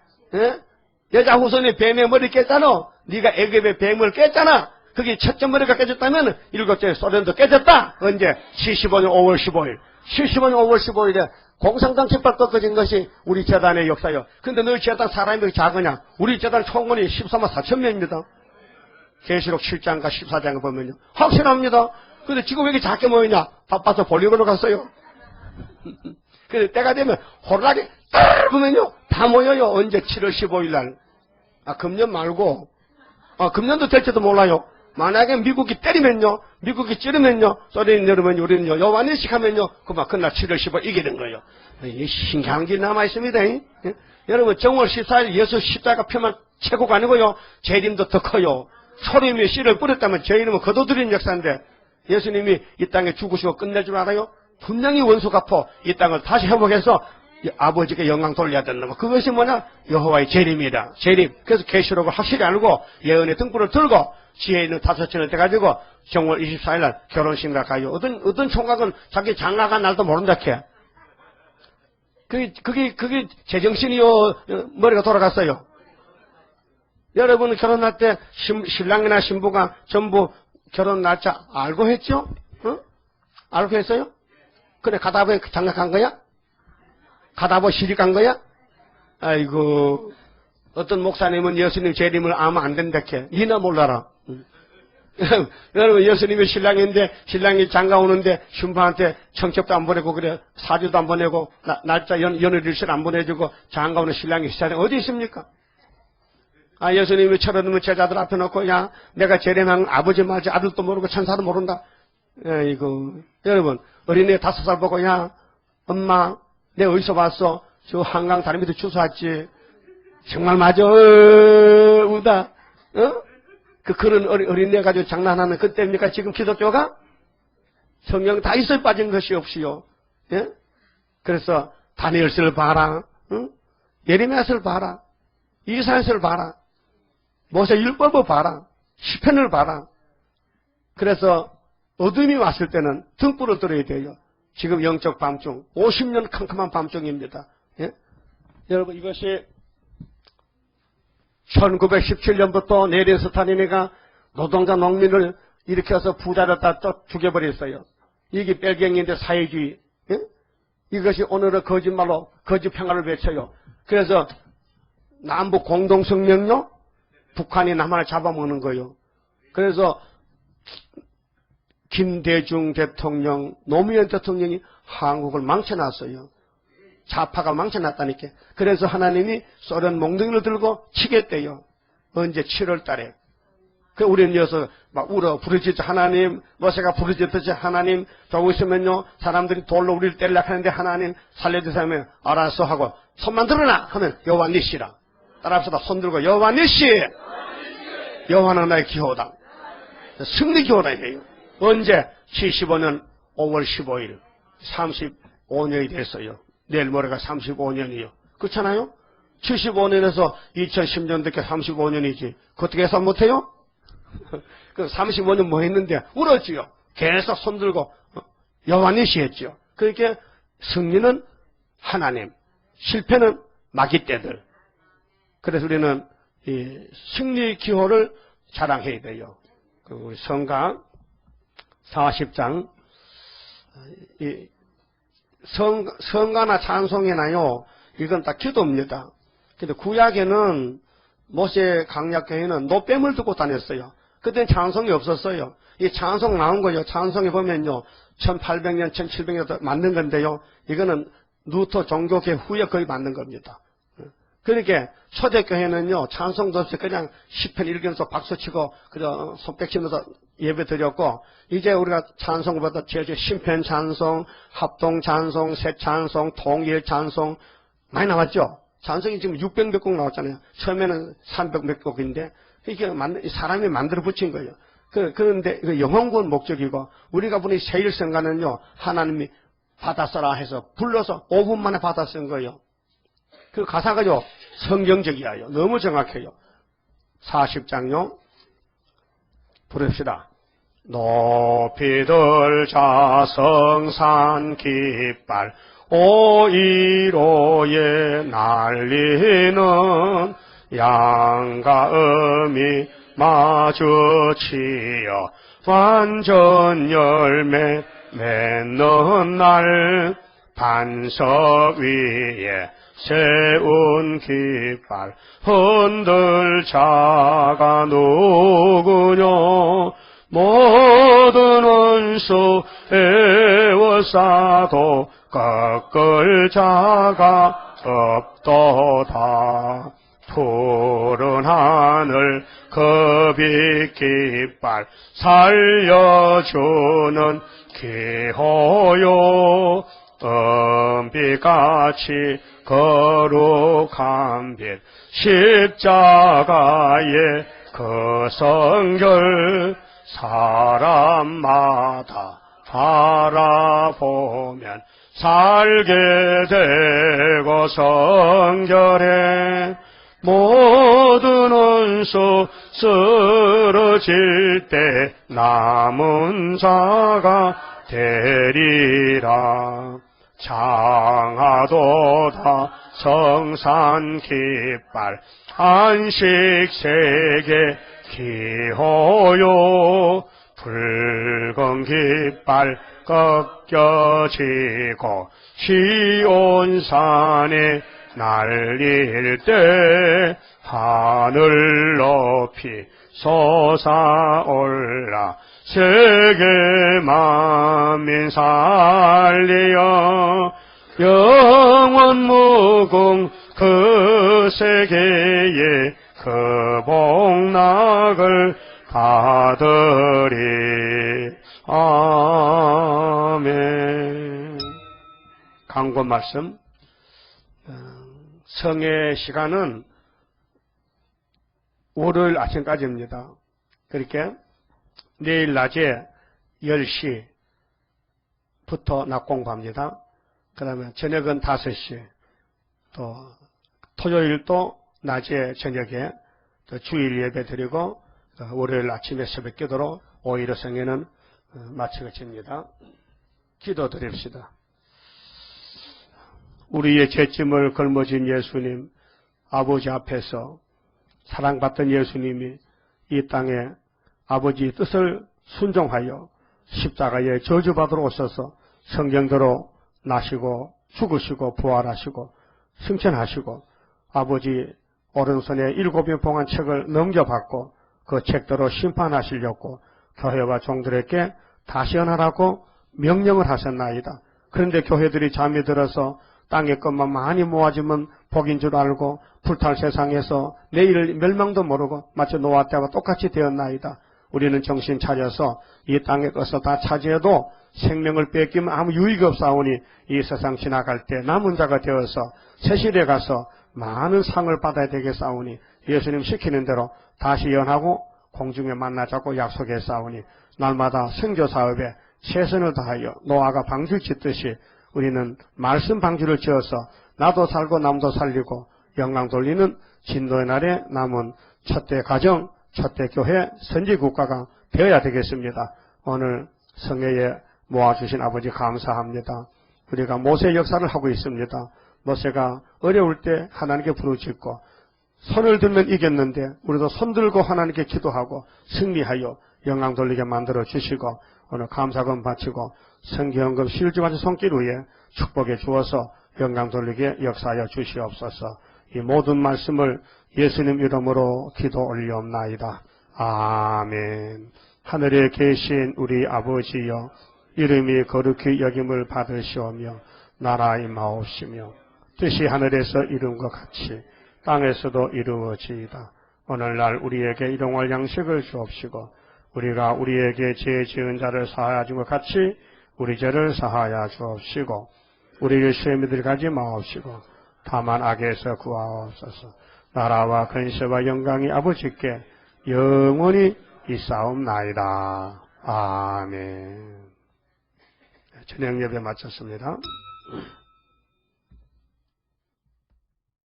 여자 후손이 뱀의 머리 깼잖아. 네가 애굽의 뱀을 깼잖아. 그게 첫째 머리가 깨졌다면 일곱째 소련도 깨졌다. 언제? 75년 5월 15일 75년 5월 15일에 공산당 깃발 꺾어진 것이 우리 재단의 역사요. 근데 너희 재단 사람이 작으냐? 우리 재단 총원이 13만 4천 명입니다. 계시록 7장과 14장을 보면요 확실합니다. 근데 지금 왜 이렇게 작게 모이냐? 바빠서 볼링으로 갔어요. 그래서 때가 되면 호락이 딱 보면요 다 모여요. 언제? 7월 15일 날. 금년 말고 금년도 될지도 몰라요. 만약에 미국이 때리면요 미국이 찌르면요 소리는 여러분 우리는요 요한일식 하면요 그만 그날 7월 15일 이기는 거예요. 신기한 게 남아있습니다. 예? 여러분 정월 14일 예수 십자가 표만 최고가 아니고요 재림도 더 커요. 소림이 씨를 뿌렸다면 제 이름은 거둬들인 역사인데 예수님이 이 땅에 죽으시고 끝낼 줄 알아요? 분명히 원수 갚아 이 땅을 다시 회복해서 아버지께 영광 돌려야 된다. 그것이 뭐냐? 여호와의 재림이다. 재림. 그래서 계시록을 확실히 알고 예언의 등불을 들고 지혜 있는 5천을 떼가지고 정월 24일 날 결혼식을 가요. 어떤 총각은 자기 장가간 날도 모른다 캐. 그게 제정신이요. 머리가 돌아갔어요. 여러분은 결혼할 때 신랑이나 신부가 전부 결혼 날짜 알고 했죠? 어? 알고 했어요? 그래 가다 보니 장가간 거야? 가다 보니 시집 간 거야? 아이고 어떤 목사님은 예수님 재림을 아면 안 된다 캐. 니나 몰라라. 여러분 예수님이 신랑인데 신랑이 장가 오는데 신부한테 청첩도 안 보내고 그래 사주도 안 보내고 날짜 연휴일실 안 보내주고 장가 오는 신랑이 시장에 어디 있습니까? 예수님이 철없는 제자들 앞에 놓고 야 내가 재림한 아버지 말지 아들도 모르고 천사도 모른다. 이거 여러분 어린애 5살 보고 야 엄마 내가 어디서 봤어? 저 한강 다리 밑에 주워 왔지. 정말 맞아. 우다. 그런 어린애 가지고 장난하는 그때입니까? 지금 기독교가? 성경 다 있어 빠진 것이 없이요. 예? 그래서 다니엘서를 봐라. 예레미야서를 봐라. 이사야서를 봐라. 모세 율법을 봐라. 시편을 봐라. 그래서 어둠이 왔을 때는 등불을 들어야 돼요. 지금 영적 밤중 50년 캄캄한 밤중입니다. 예? 여러분 이것이 1917년부터 네린 스탈린이가 노동자 농민을 일으켜서 부자를 다 죽여버렸어요. 이게 벨갱인데 사회주의. 예? 이것이 오늘은 거짓말로 거짓 평화를 외쳐요. 그래서 남북 공동성명요 북한이 남한을 잡아먹는 거예요. 그래서 김대중 대통령, 노무현 대통령이 한국을 망쳐놨어요. 좌파가 망쳐놨다니까. 그래서 하나님이 소련 몽둥이를 들고 치겠대요. 언제? 7월 달에. 우리는 여기서 막 울어 부르짖죠. 하나님, 모세가 부르짖듯이 하나님, 조금 있으면요, 사람들이 돌로 우리를 때리려고 하는데 하나님 살려주세요 하면 알았어 하고 손만 들어라 하면 여호와 니시라. 따라합시다. 손 들고 여호와 니시. 여호와는 나의 기호다. 승리 기호다 이게요. 언제? 75년 5월 15일. 35년이 됐어요. 내일 모레가 35년이요. 그렇잖아요? 75년에서 2010년 됐게 35년이지. 그 어떻게 해서 못해요? 그 35년 뭐 했는데? 울었지요. 계속 손들고 여호와니시 했죠. 그러니까 승리는 하나님, 실패는 마귀 떼들. 그래서 우리는 이 승리 기호를 자랑해야 돼요. 그 성가 40장 성가나 찬송이나요, 이건 다 기도입니다. 근데 구약에는 모세 강약교회는 노뱀을 두고 다녔어요. 그때는 찬송이 없었어요. 이 찬송 나온 거요. 찬송에 보면요, 1800년, 1700년 만든 건데요. 이거는 루터 종교개 후에 거의 만든 겁니다. 그러니까 초대교회는요, 찬송도 없이 그냥 시편 읽으면서 박수치고 그저 손뼉 치면서 예배 드렸고, 이제 우리가 찬송보다 제주 신편 찬송, 합동 찬송, 새 찬송, 통일 찬송 많이 나왔죠. 찬송이 지금 600몇 곡 나왔잖아요. 처음에는 300몇 곡인데 이게 사람이 만들어 붙인 거예요. 그런데 이거 영혼구원 목적이고, 우리가 보니 세일성가는요, 하나님이 받아 써라 해서 불러서 5분 만에 받아 쓴 거예요. 그 가사가요, 성경적이에요. 너무 정확해요. 40장요. 부릅시다. 높이 들자 성산 깃발 오이로에 날리는 양과 음이 마주치어 완전 열매 맺는 날 반석 위에 세운 깃발 흔들 자가 누구뇨. 모든 원수 애워싸도 꺾을 자가 없도다. 푸른 하늘 급이 깃발 살려주는 기호요. 은빛같이 거룩한 빛 십자가의 그 성결 사람마다 바라보면 살게 되고 성결해. 모든 원수 쓰러질 때 남은 자가 되리라. 장하도다 성산 깃발 안식세계 기호요. 붉은 깃발 꺾여지고 시온산에 날릴 때 하늘 높이 솟아올라 세계 만민 살리어 영원 무궁 그 세계에 그 복락을 받으리. 아멘. 강권 말씀. 성의 시간은 월요일 아침까지입니다. 그렇게 내일 낮에 10시부터 낮 공부합니다. 그 다음에 저녁은 5시, 또 토요일도 낮에 저녁에 또 주일 예배 드리고 월요일 아침에 새벽 기도로 5.15 성회는 마치겠습니다. 기도 드립시다. 우리의 죄짐을 걸머진 예수님, 아버지 앞에서 사랑받던 예수님이 이 땅에 아버지 뜻을 순종하여 십자가에 저주받으러 오셔서 성경대로 나시고 죽으시고 부활하시고 승천하시고 아버지 오른손에 7개 봉한 책을 넘겨받고 그 책대로 심판하시려고 교회와 종들에게 다시 연하라고 명령을 하셨나이다. 그런데 교회들이 잠이 들어서 땅의 것만 많이 모아지면 복인 줄 알고 불탈 세상에서 내일 멸망도 모르고 마치 노아 때와 똑같이 되었나이다. 우리는 정신 차려서 이 땅의 것을 다 차지해도 생명을 뺏기면 아무 유익이 없사오니 이 세상 지나갈 때 남은 자가 되어서 세실에 가서 많은 상을 받아야 되겠사오니 예수님 시키는 대로 다시 연하고 공중에 만나자고 약속했사오니 날마다 선교 사업에 최선을 다하여 노아가 방주를 짓듯이 우리는 말씀 방주를 지어서 나도 살고 남도 살리고 영광 돌리는 진노의 날에 남은 첫대 가정, 첫대 교회, 선지 국가가 되어야 되겠습니다. 오늘 성회에 모아주신 아버지 감사합니다. 우리가 모세 역사를 하고 있습니다. 모세가 어려울 때 하나님께 부르짖고 손을 들면 이겼는데 우리도 손 들고 하나님께 기도하고 승리하여 영광 돌리게 만들어 주시고 오늘 감사금 바치고 성경금 실주마치 손길 위에 축복해 주어서 영광 돌리게 역사하여 주시옵소서. 이 모든 말씀을 예수님 이름으로 기도 올리옵나이다. 아멘. 하늘에 계신 우리 아버지여 이름이 거룩히 여김을 받으시오며 나라 임하옵시며 뜻이 하늘에서 이룬 것 같이 땅에서도 이루어지이다. 오늘날 우리에게 일용할 양식을 주옵시고 우리가 우리에게 죄 지은 자를 사하여 준 것 같이 우리 죄를 사하여 주옵시고 우리를 시험에 들어가지 마옵시고 다만 악에서 구하옵소서. 나라와 근세와 영광이 아버지께 영원히 있사옵나이다. 아멘. 저녁 예배 마쳤습니다.